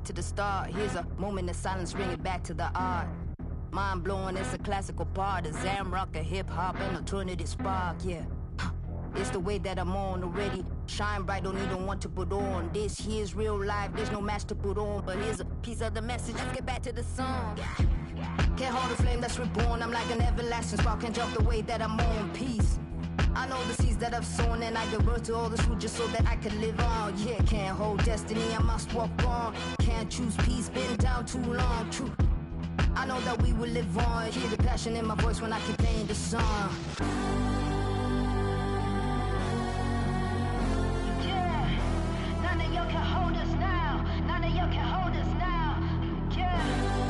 To the start, here's a moment of silence, bring it back to the art. Mind blowing, it's a classical part of Zamrock, a hip hop, an alternative spark, yeah. It's the way that I'm on already. Shine bright, don't even want to put on. This here's real life, there's no match to put on. But here's a piece of the message, let's get back to the song. Can't hold the flame that's reborn, I'm like an everlasting spark. Can't jump the way that I'm on, peace. I know the seeds that I've sown, and I give birth to all this fruit just so that I can live on. Yeah, can't hold destiny, I must walk on. Can't choose peace, been down too long. True, I know that we will live on. Hear the passion in my voice when I keep playing the song. Yeah, none of y'all can hold us now. None of y'all can hold us now. Yeah.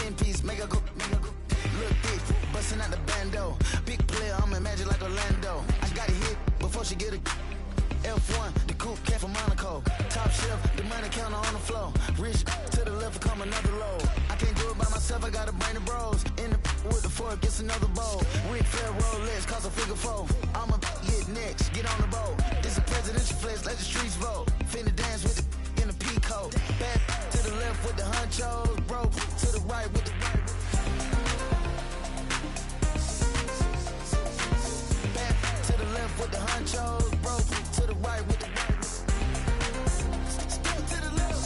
10-piece, make a go. Look thick, busting out the bando. Big player, I'm in Magic like Orlando. I got a hit before she get a F1, the coupe came from Monaco. Top shelf, the money counter on the floor. Rich to the left, come another low. I can't do it by myself, I gotta bring the bros. In the with the fork, gets another bowl. Ric Flair Rolex, cost a figure four. I'ma hit next, get on the boat. This a presidential flex, let the streets vote. Finna dance with the in the peacoat. Back to the left with the honchos, bro. To the right with the right. Back to the left with the honchos, bro. To the right with the right. Step to the left.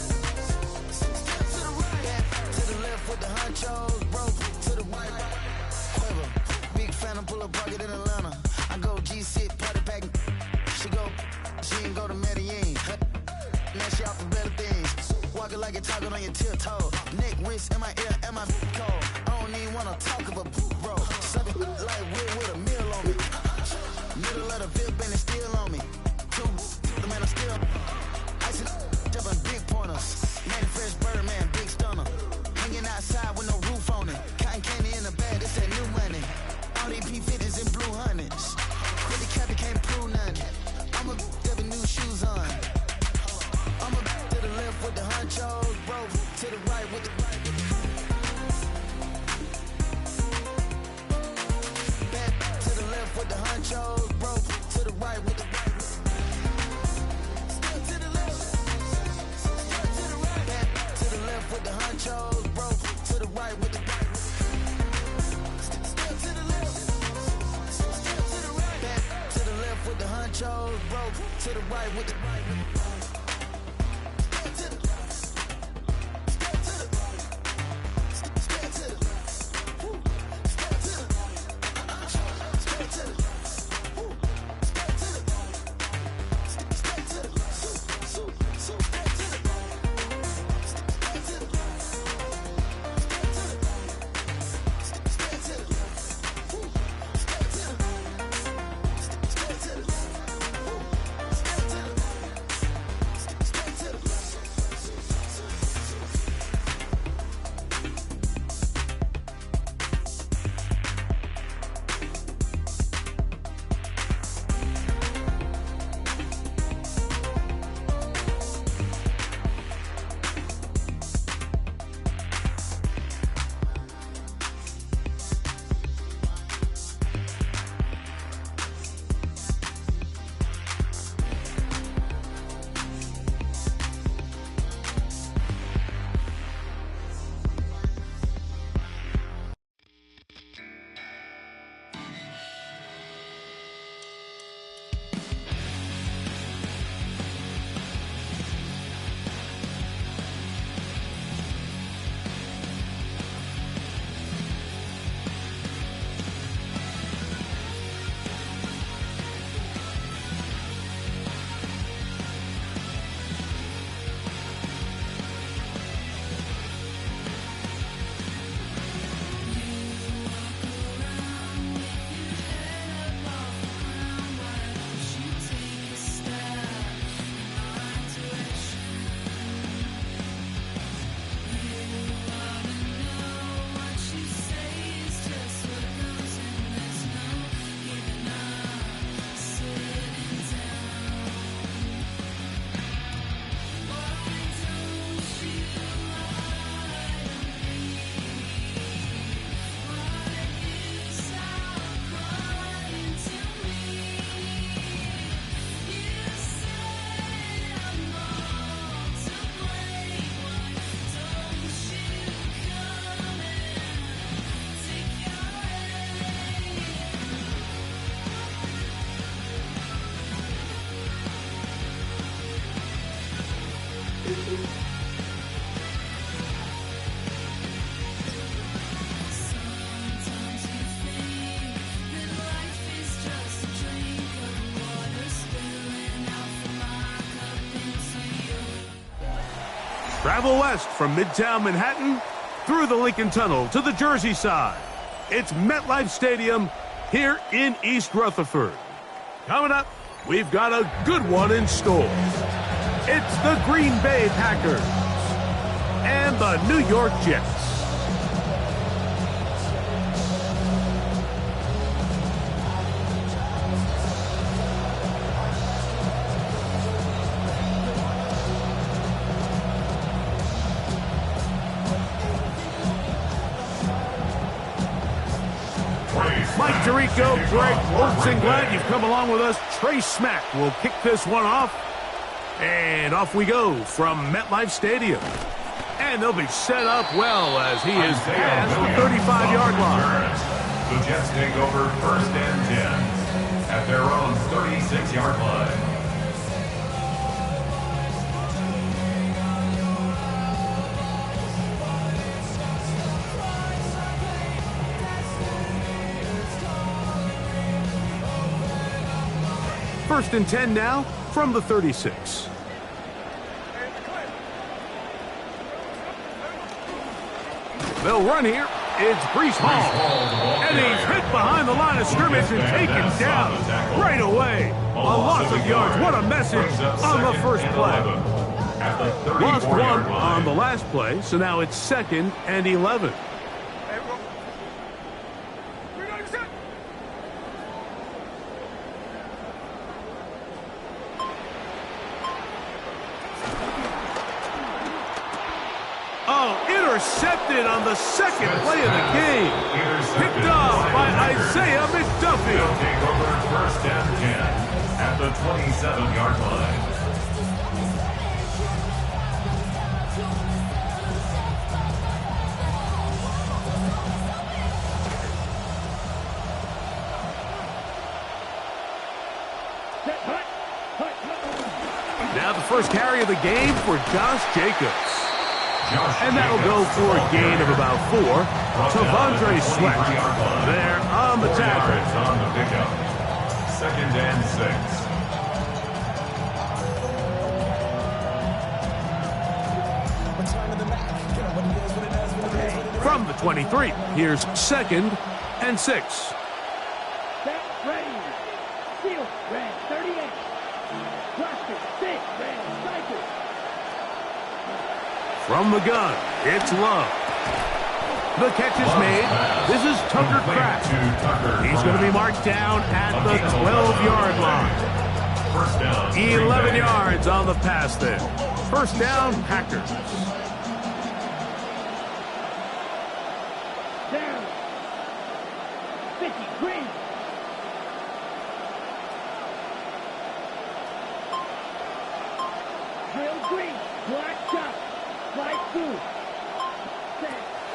Step to the right. Back to the left with the honchos, bro. To the right. Quiver. Big fan, I pull up bucket in Atlanta. I go G-sit, party packing. She ain't go to Medellin. Now she off for better things. Walking like you're talking on your tiptoe. Neck, wrist, in my ear, and my cold. I don't even wanna talk about bro. Something like weird with a meal on me. Middle of the VIP and it's still on me. The man, I'm still ice it jumping big pointers. Manny Fresh Birdman, big stunner. Hanging outside with no roof on it. Cotton candy in the bag, that's that new money. All these P50s and blue hundreds. Quit the cap, can't prove nothing. I'm a having new shoes on. I'm a to the left with the honchos, bro. To the right with the right. Back to the left with the honchos, bro. To the right with the right. Step to the left. Step to the right. Back to the left with the honchos, bro. To the right with the right. Step to the left. Step to the right. Back to the left with the honchos, bro. To the right with the right. Travel west from Midtown Manhattan through the Lincoln Tunnel to the Jersey side. It's MetLife Stadium here in East Rutherford. Coming up, we've got a good one in store. It's the Green Bay Packers and the New York Jets. Tirico, Greg Olsen, glad you've come along with us. Trey Smack will kick this one off. And off we go from MetLife Stadium. And they'll be set up well as he is past the 35-yard line. The Jets take over 1st and 10 at their own 36-yard line. First and 10 now from the 36. They'll run here. It's Breece Hall. And he's hit behind the line of scrimmage and taken down right away. A loss of yards. What a message on the first play. Lost one on the last play, so now it's 2nd and 11. Intercepted on the second play of the game. Picked off by Isaiah McDuffie. Take over 1st and 10 at the 27-yard line. Now the first carry of the game for Josh Jacobs. And that'll go for a gain of about 4. T'Vondre Sweat there on the tackle. On the pickup. 2nd and 6. From the 23, here's 2nd and 6. Set, ready. Field, red 38. Cluster, 6, red, striker. From the gun, it's Love. The catch is made. This is Tucker Kraft. He's going to be marched down at the 12-yard line. 11 yards on the pass there. First down, Packers. Down. 50, green. Drill green. Black shot.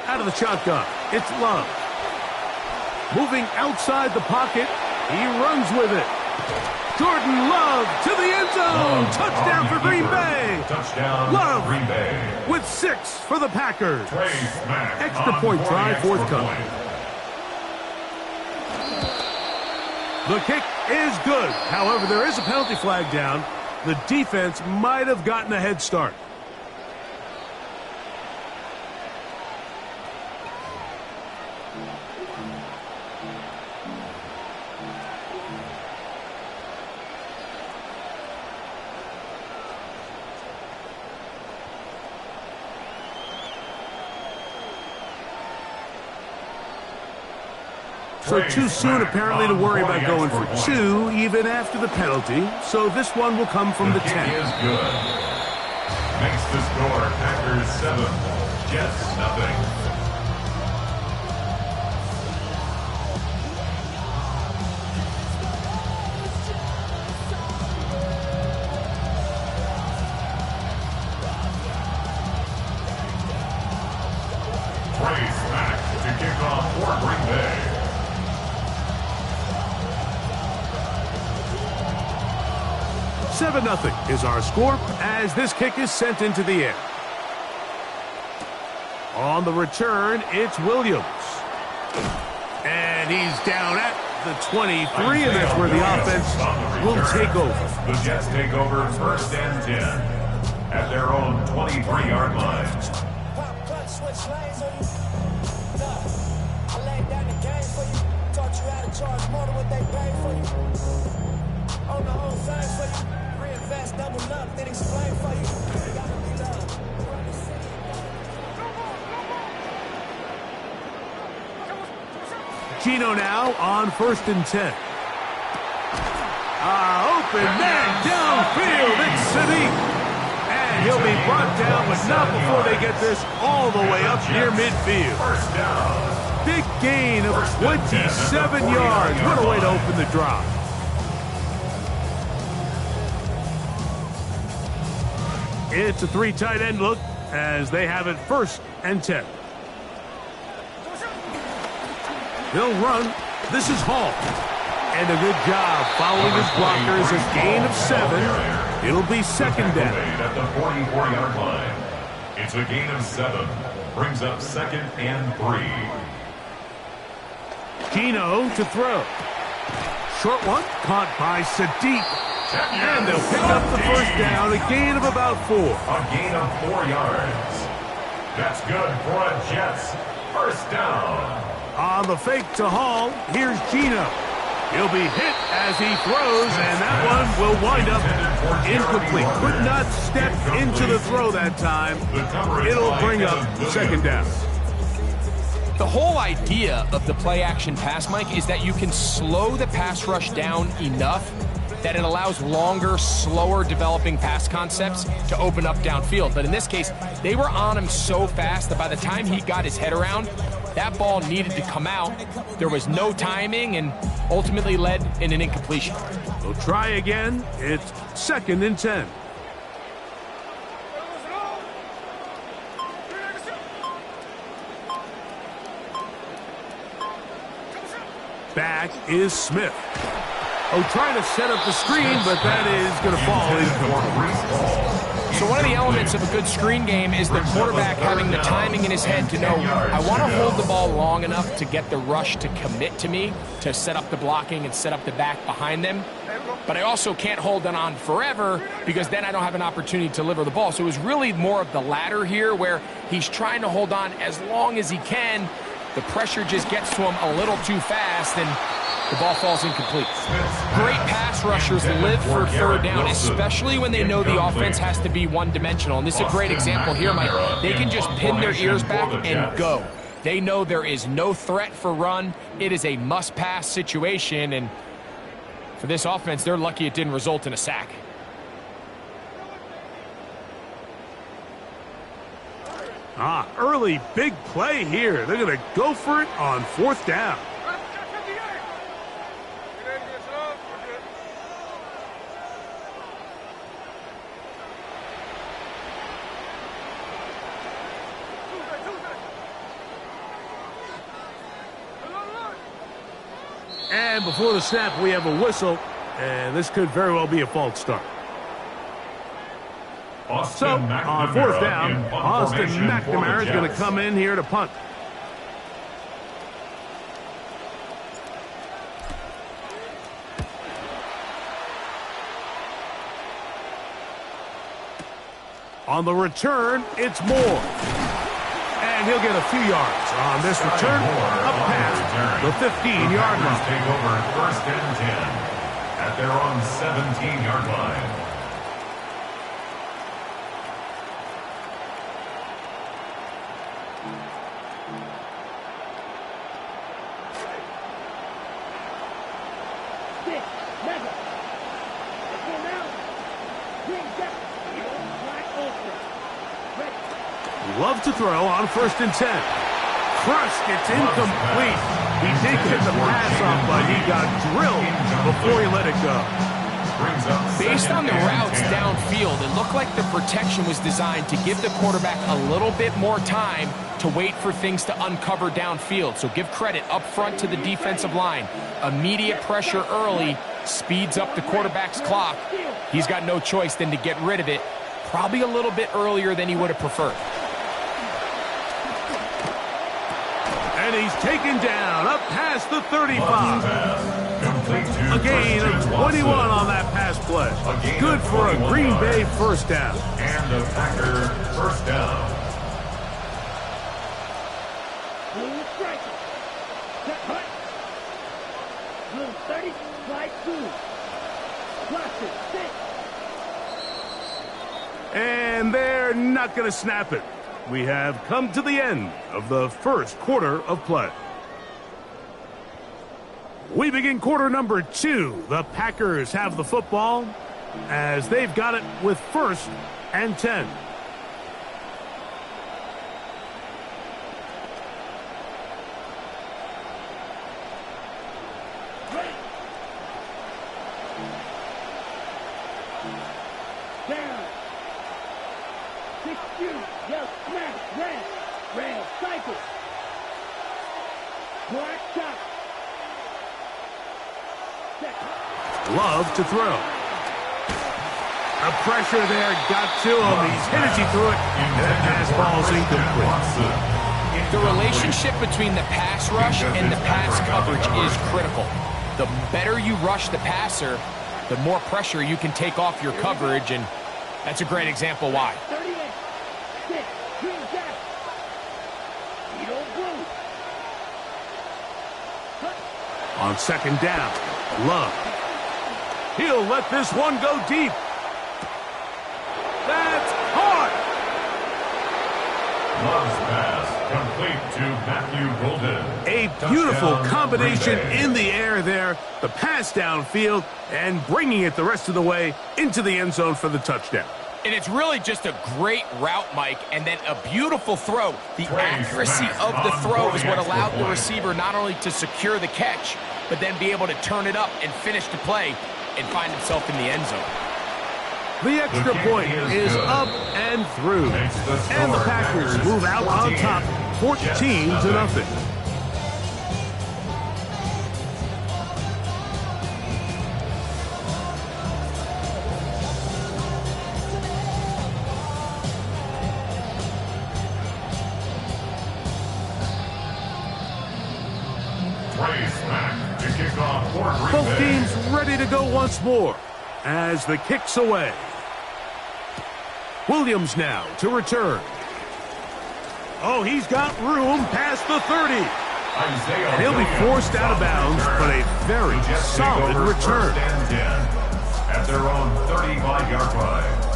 Out of the shotgun, it's Love. Moving outside the pocket, he runs with it. Jordan Love to the end zone. Touchdown for Green Bay. Touchdown Love Green Bay. with 6 for the Packers. Extra Extra point try forthcoming. The kick is good. However, there is a penalty flag down. The defense might have gotten a head start. So too soon, apparently, to worry about going for 2, even after the penalty. So this one will come from the 10. Is good. Makes the score Packers 7, Jets nothing. Trey Smack to kick off for Green Bay. 7-0 is our score as this kick is sent into the air. On the return, it's Williams. And he's down at the 23, and that's where the offense will take over. The Jets take over 1st and 10 at their own 23-yard line. Pop, clutch, switch lanes on you. I laid down the game for you. Taught you how to charge more than what they paid for you. On the whole thing for you. Reinvest, double up, then explain for you. You gotta be loved. Gino now on 1st and 10. Open man downfield. It's Sadiq. And he'll be brought down, but not before they get this all the way up near midfield. First down. big gain of 27 yards. What a way to open the drive. It's a 3 tight end look as they have it 1st and 10. They'll run. This is Hall. And a good job following his blockers. A gain of 7. It'll be 2nd down. At the 44-yard line. It's a gain of 7. Brings up 2nd and 3. Gino to throw. Short one. Caught by Sadiq. And they'll pick up the 1st down. A gain of about 4. A gain of 4 yards. That's good for a Jets 1st down. On the fake to Hall, here's Gino. He'll be hit as he throws, and that one will wind up incomplete. Could not step into the throw that time. It'll bring up 2nd down. The whole idea of the play-action pass, Mike, is that you can slow the pass rush down enough that it allows longer, slower developing pass concepts to open up downfield. But in this case, they were on him so fast that by the time he got his head around, that ball needed to come out. There was no timing and ultimately led in an incompletion. We'll try again. It's 2nd and 10. Back is Smith. Oh, trying to set up the screen, but that is going to fall incomplete. So one of the elements of a good screen game is the quarterback having the timing in his head to know, I want to hold the ball long enough to get the rush to commit to me, to set up the blocking and set up the back behind them. But I also can't hold it on forever because then I don't have an opportunity to deliver the ball. So it was really more of the latter here where he's trying to hold on as long as he can. The pressure just gets to him a little too fast and the ball falls incomplete. Great pass rushers live for 3rd down, especially when they know the offense has to be one-dimensional. And this is a great example here, Mike. They can just pin their ears back and go. They know there is no threat for run. It is a must-pass situation. And for this offense, they're lucky it didn't result in a sack. Early big play here. They're going to go for it on 4th down. And before the snap, we have a whistle, and this could very well be a false start. So, on 4th down, Austin McNamara is going to come in here to punt. On the return, it's Moore. And he'll get a few yards on this return up past the 15-yard line. Take over 1st and 10 at their own 17-yard line. Love to throw on 1st and 10. Crushed, it's incomplete. He did get the pass off, but he got drilled before he let it go. Based on the routes downfield, it looked like the protection was designed to give the quarterback a little bit more time to wait for things to uncover downfield. So give credit up front to the defensive line. Immediate pressure early speeds up the quarterback's clock. He's got no choice than to get rid of it, probably a little bit earlier than he would have preferred. And he's taken down up past the 35. A gain of 21 on that pass play. Good for a Green Bay 1st down. And a Packer 1st down. Blue striker. Set hut. Blue 30, slide 2. Watch it, 6. And they're not going to snap it. We have come to the end of the 1st quarter of play. We begin quarter number 2. The Packers have the football as they've got it with 1st and 10. 6-2. Yell smash. Red. Red. Cycle. Black shot. Love to throw. The pressure there got to him. He's hit as he threw it, and that pass ball's incomplete. The relationship between the pass rush and the pass coverage is critical. The better you rush the passer, the more pressure you can take off your coverage, and that's a great example why. 38. 6. Green jack. Edo blue. On second down, Love. He'll let this one go deep. That's hard. Love's pass complete to Matthew Golden. A beautiful combination in the air there. The pass downfield and bringing it the rest of the way into the end zone for the touchdown. And it's really just a great route, Mike, and then a beautiful throw. The accuracy of the throw is what allowed the receiver not only to secure the catch, but then be able to turn it up and finish the play and find himself in the end zone. The extra point is up and through. And the Packers move out on top 14-0. Both teams ready to go once more as the kick's away. Williams now to return. Oh, he's got room past the 30. And he'll be forced out of bounds, but a very solid return. At their own 35-yard line.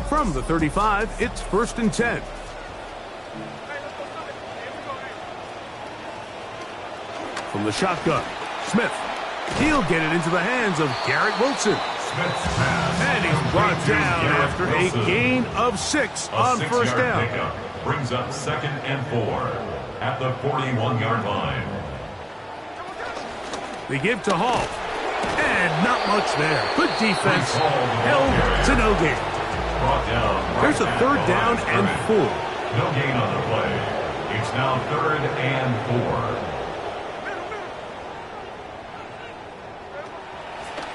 From the 35, it's 1st and 10. From the shotgun, Smith. He'll get it into the hands of Garrett Wilson. And he's brought down after a gain of 6 on first down. Brings up 2nd and 4 at the 41-yard line. They give to Hall. And not much there. Good defense. Held to no gain. There's a 3rd down and 4. No gain on the play. It's now 3rd and 4.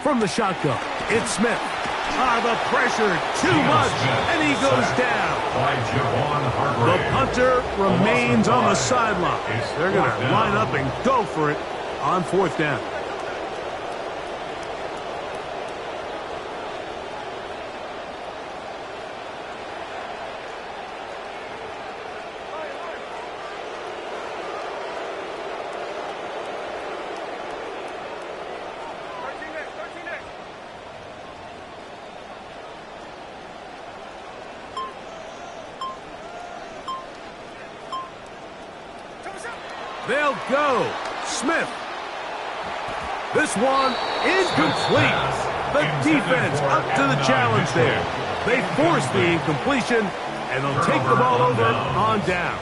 From the shotgun, it's Smith. The pressure, too much, and he goes down. The punter remains on the sideline. They're going to line up and go for it on 4th down. They'll go. Smith. This one incomplete. The defense up to the challenge there. They force the incompletion, and they'll take the ball over on downs.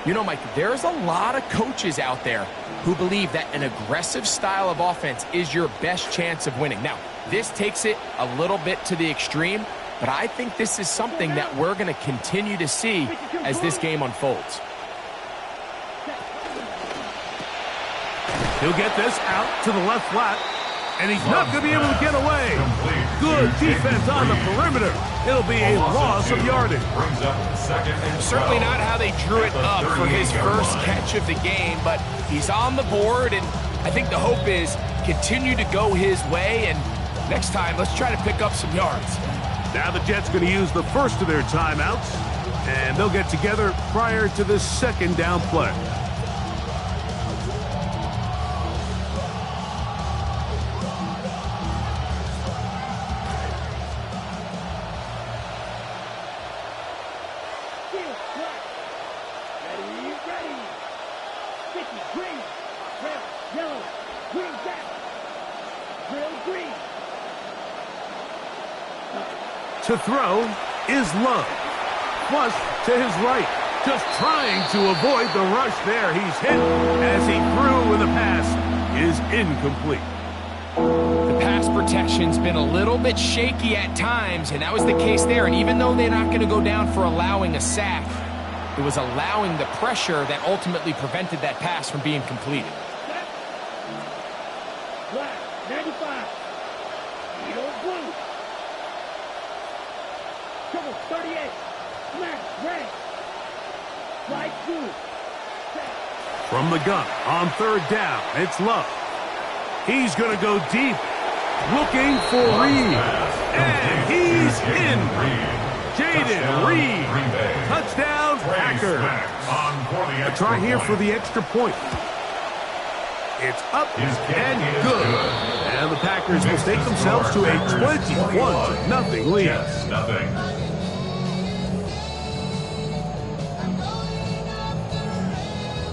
You know, Mike, there's a lot of coaches out there who believe that an aggressive style of offense is your best chance of winning. Now, this takes it a little bit to the extreme, but I think this is something that we're going to continue to see as this game unfolds. He'll get this out to the left flat, and he's not going to be able to get away. Good defense on the perimeter. It'll be a loss of yardage. Certainly not how they drew it up for his first catch of the game, but he's on the board, and I think the hope is continue to go his way, and next time, let's try to pick up some yards. Now the Jets going to use the first of their timeouts, and they'll get together prior to this 2nd down play. To throw is Love. flush to his right. Just trying to avoid the rush there. He's hit as he threw, and the pass is incomplete. The pass protection's been a little bit shaky at times, and that was the case there. And even though they're not going to go down for allowing a sack, it was allowing the pressure that ultimately prevented that pass from being completed. Black, 95. Yellow, blue. Trouble, 38. Smash, red. Right, blue. From the gun on third down, it's Love. He's going to go deep, looking for Reed. And he's in. Jaden Reed. Touchdown, Packers. A try here for the extra point. It's up and good. And the Packers will take themselves to a 21-0 lead. Jets, nothing.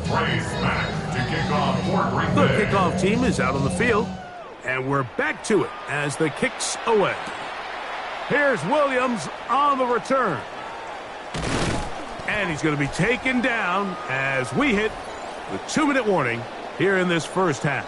Trey Smack to kick off for Green The Bay. kickoff team is out on the field, and we're back to it as the kick's away. Here's Williams on the return. And he's going to be taken down as we hit the 2-minute warning here in this first half.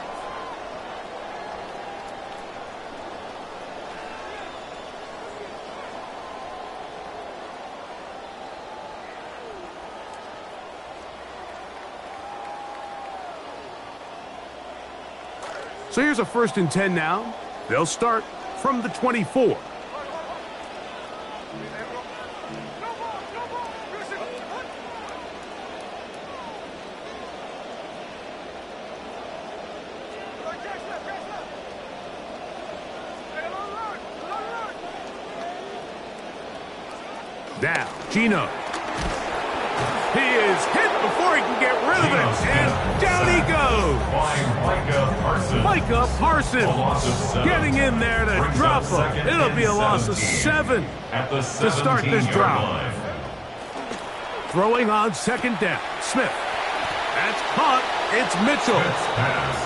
So here's a 1st and 10 now. They'll start from the 24. Now, Geno. He is hit before he can get rid of it, and down he goes. Micah Parsons getting in there to drop him. It'll be a loss of 7 to start this drive. Throwing on 2nd down, Smith. That's caught. It's Mitchell.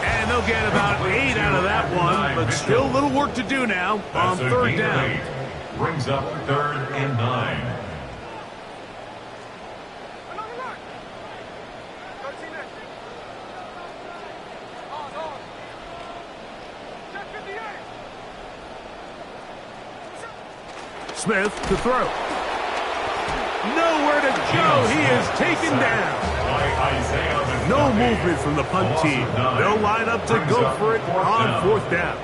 And they'll get about 8 out of that one, but still a little work to do now on 3rd down. Brings up 3rd and 9. Smith to throw. Nowhere to go. He is taken down. No movement from the punt team. They'll line up to go for it on 4th down.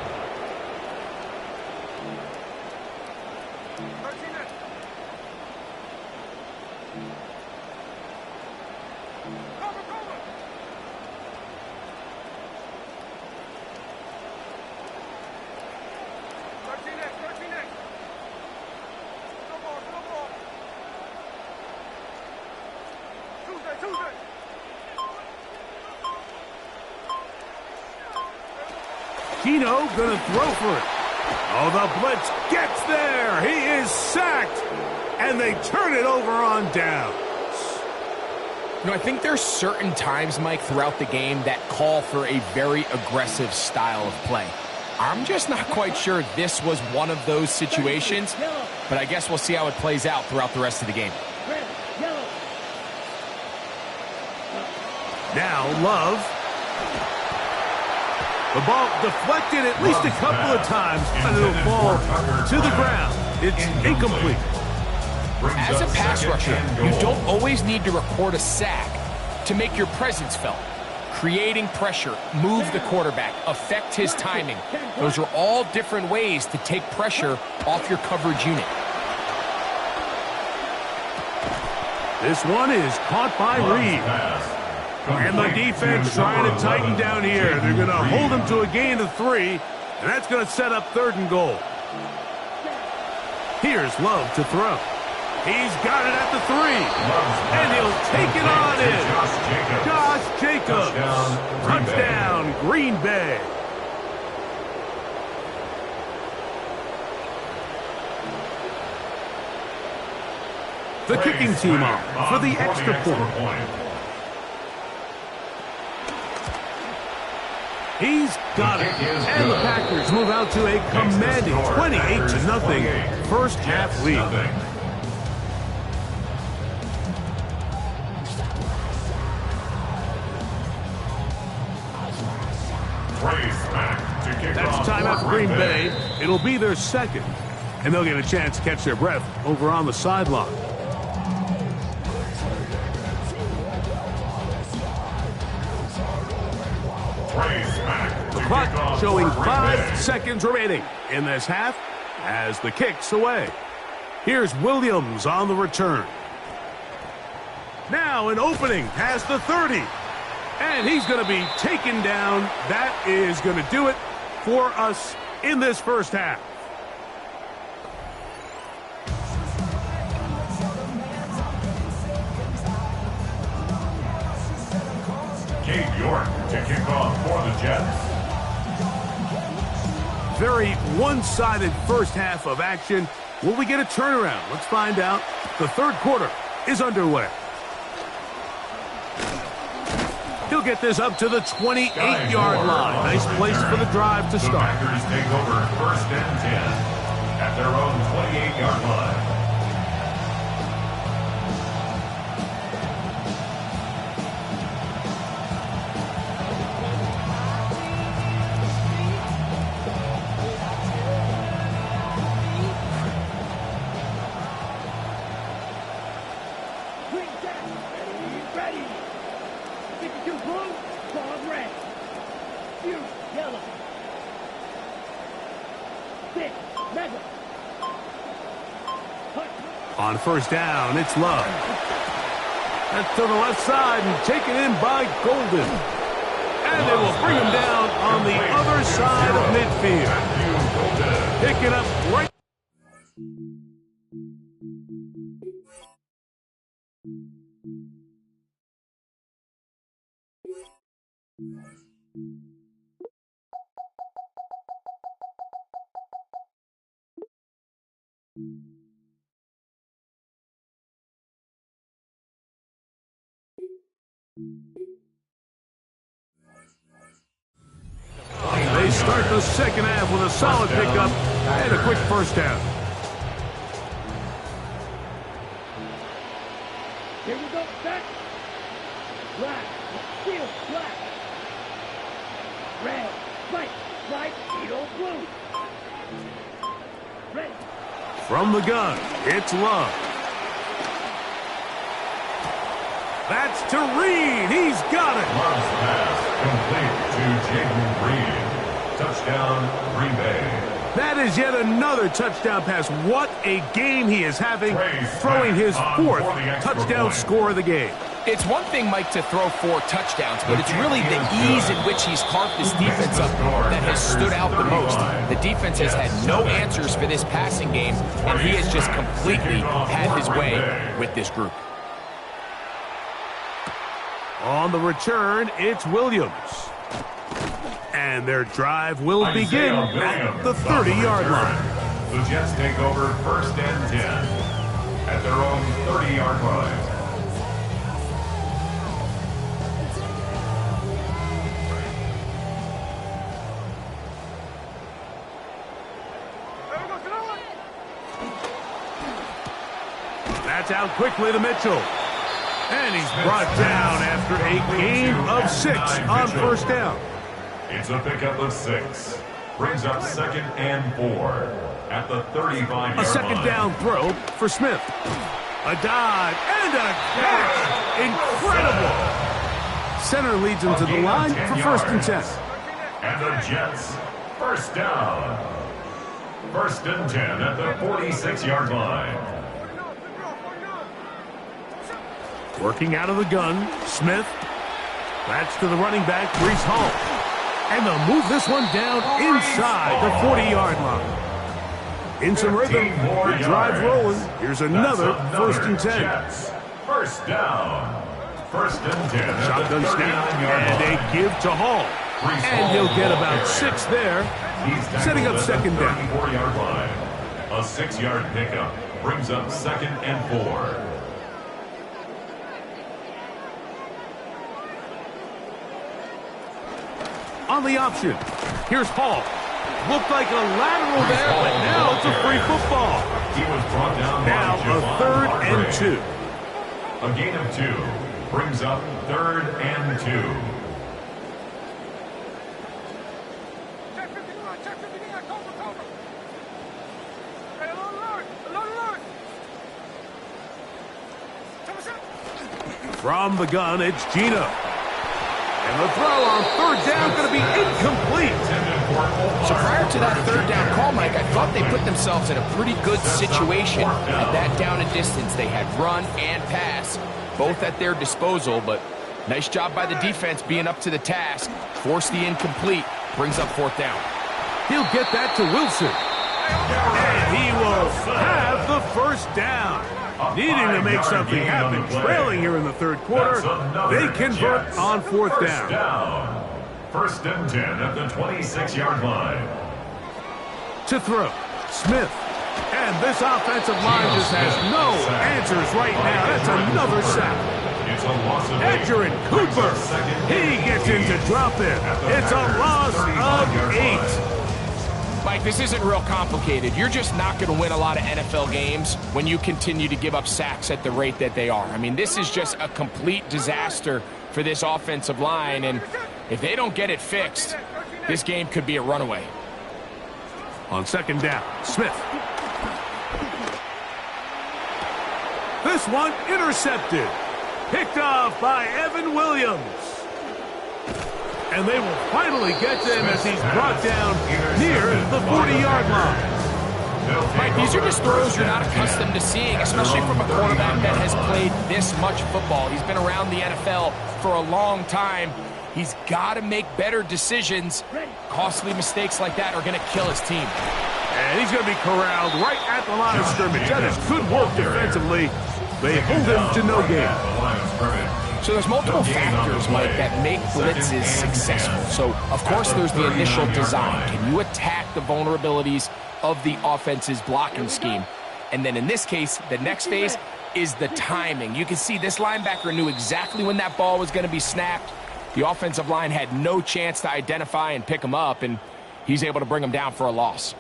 Geno gonna throw for it. Oh, the blitz gets there. He is sacked. And they turn it over on downs. You know, I think there's certain times, Mike, throughout the game that call for a very aggressive style of play. I'm just not quite sure this was one of those situations, but I guess we'll see how it plays out throughout the rest of the game. Now Love. The ball deflected at least a couple of times, and it'll fall to the ground. It's incomplete. As a pass rusher, you don't always need to record a sack to make your presence felt. Creating pressure, move the quarterback, affect his timing. Those are all different ways to take pressure off your coverage unit. This one is caught by Reed. And the defense trying to tighten down here. They're going to hold him to a gain of 3, and that's going to set up 3rd and goal. Here's Love to throw. He's got it at the 3, and he'll take it on in. Josh Jacobs. Touchdown, Green Bay. The kicking team on for the extra point. He's got it. And the Packers move out to a commanding 28-0 first half lead. timeout for Green Bay. It'll be their second, and they'll get a chance to catch their breath over on the sideline. The clock showing 5 seconds remaining in this half as the kick's away. Here's Williams on the return. Now an opening past the 30. And he's going to be taken down. That is going to do it for us in this first half. Cade York to kick off for the Jets. Very one-sided first half of action. Will we get a turnaround? Let's find out. The third quarter is underway. He'll get this up to the 28-yard line. Nice place for the drive to start. The Packers take over 1st and 10 at their own 28-yard line. On first down, it's Love. That's to the left side and taken in by Golden. And they will bring him down on the other side of midfield. Pick it up right. They start the second half with a solid pickup and a quick first down. Here we go, back. Black, steel, black. Red, white, yellow, blue. Red. From the gun, it's Love. That's to Reed. He's got it. Love's pass complete to Jaden Reed. Touchdown, Green Bay. That is yet another touchdown pass. What a game he is having, throwing his 4th touchdown score of the game. It's one thing, Mike, to throw 4 touchdowns, but it's really the ease in which he's carved this defense up that has stood out the most. The defense has had no answers for this passing game, and he has just completely had his way with this group. On the return, it's Williams. And their drive will begin at the 30-yard line. The Jets take over 1st and 10 at their own 30-yard line. That's out quickly to Mitchell. And he's brought down after a gain of 6 on first down. It's a pickup of 6. Brings up 2nd and 4 at the 35-yard line. A second down throw for Smith. A dive and a catch. Incredible. Center leads him to the line for 1st and 10. And the Jets, 1st down. 1st and 10 at the 46-yard line. Working out of the gun, Smith. That's to the running back, Breece Hall. And they'll move this one down inside the 40-yard line. In some rhythm, the drive rolling. Here's another 1st and 10. Jets, 1st down. 1st and 10. Shotgun snap and a give to Hall. And he'll get about 6 there, setting up 2nd down. 34-yard line. A 6-yard pickup brings up 2nd and 4. On the option, here's Hall. Looked like a lateral there, but now it's a free football. He was brought down now by a 3rd and 2. A gain of 2 brings up 3rd and 2. From the gun, it's Geno. And the throw on third down going to be incomplete. So prior to that third down call, Mike, I thought they put themselves in a pretty good situation at that down and distance. They had run and pass, both at their disposal, but nice job by the defense being up to the task. Force the incomplete, brings up fourth down. He'll get that to Wilson. And he will have the first down. Needing to make something happen, trailing here in the third quarter, they convert on fourth down. First and 10 at the 26-yard line. To throw, Smith. And this offensive line just has no answers right now. That's another sack. It's a loss of 8. Edgerrin Cooper. He gets into drop in. It's a loss of 8. Mike, this isn't real complicated. You're just not going to win a lot of NFL games when you continue to give up sacks at the rate that they are. I mean, this is just a complete disaster for this offensive line, and if they don't get it fixed, this game could be a runaway. On second down, Smith. This one intercepted. Picked off by Evan Williams. And they will finally get to him as he's brought down near the 40-yard line. Mike, these are just throws you're not accustomed to seeing, especially from a quarterback that has played this much football. He's been around the NFL for a long time. He's got to make better decisions. Costly mistakes like that are going to kill his team. And he's going to be corralled right at the line of scrimmage. That is good work defensively. They hold him to no gain. So there's multiple factors, Mike, that make blitzes successful. So, of course, there's the initial design. Can you attack the vulnerabilities of the offense's blocking scheme? And then in this case, the next phase is the timing. You can see this linebacker knew exactly when that ball was going to be snapped. The offensive line had no chance to identify and pick him up, and he's able to bring him down for a loss.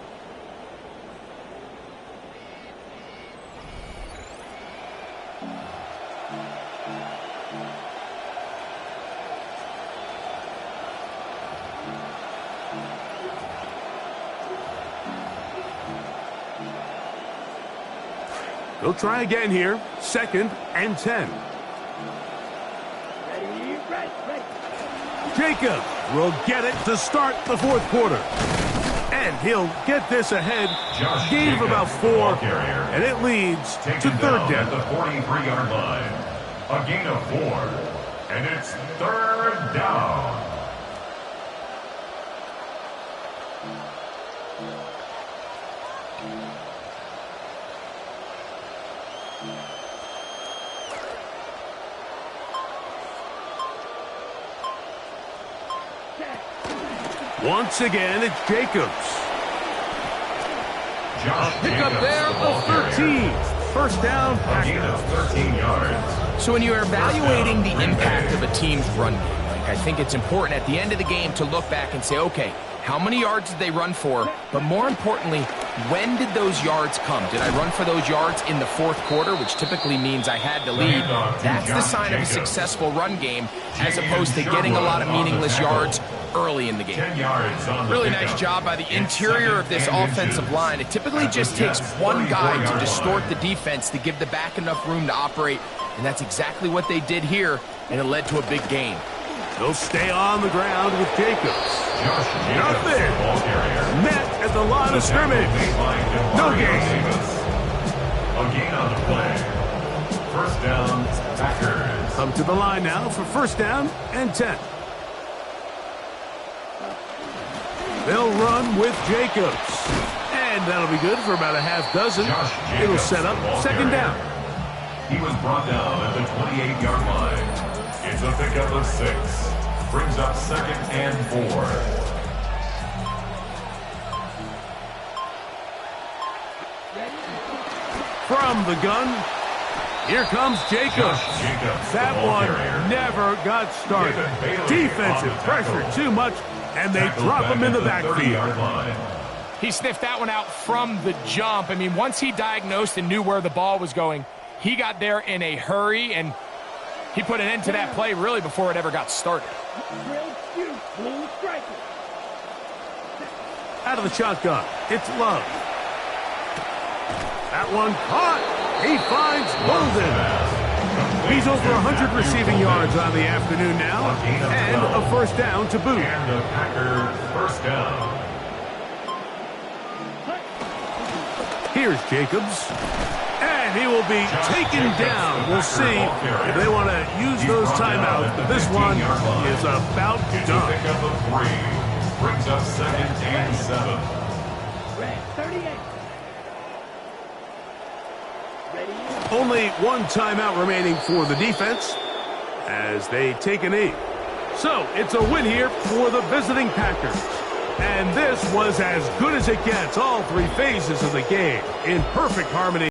They'll try again here. Second and 10. Jacob will get it to start the fourth quarter. And he'll get this ahead. Gain of about 4. And it leads to third down. At the 43-yard line. A gain of 4. And it's third down. Once again, it's Jacobs. Pick up there of 13. First down, Packers. 13 yards. So when you're evaluating the impact of a team's run game, I think it's important at the end of the game to look back and say, okay, how many yards did they run for? But more importantly, when did those yards come? Did I run for those yards in the fourth quarter, which typically means I had to lead? That's the sign of a successful run game, as opposed to getting a lot of meaningless yards early in the game. Really nice job by the interior of this offensive line. It typically just takes one guy to distort the defense to give the back enough room to operate, and that's exactly what they did here, and it led to a big gain. He'll stay on the ground with Jacobs. Nothing. Met at the line of scrimmage. No gain. A gain on the play. First down, Packers. Come to the line now for first down and 10. They'll run with Jacobs. And that'll be good for about a half dozen. It'll set up second down. He was brought down at the 28-yard line. It's a pickup of 6. Brings up second and 4. From the gun, here comes Jacobs. That one never got started. Defensive pressure too much, and they drop him in the backfield. He sniffed that one out from the jump. I mean, once he diagnosed and knew where the ball was going, he got there in a hurry, and he put an end to that play really before it ever got started. Out of the shotgun, it's Love. That one caught. He finds Bolden. He's over 100 receiving yards on the afternoon now, and a first down to boot. And the Packers first down. Here's Jacobs. And he will be taken down. We'll see if they want to use those timeouts, but this one is about done. Pick up a 3. Brings up 2nd and 7. Red 38. Only one timeout remaining for the defense as they take a knee. So it's a win here for the visiting Packers. And this was as good as it gets, all three phases of the game in perfect harmony.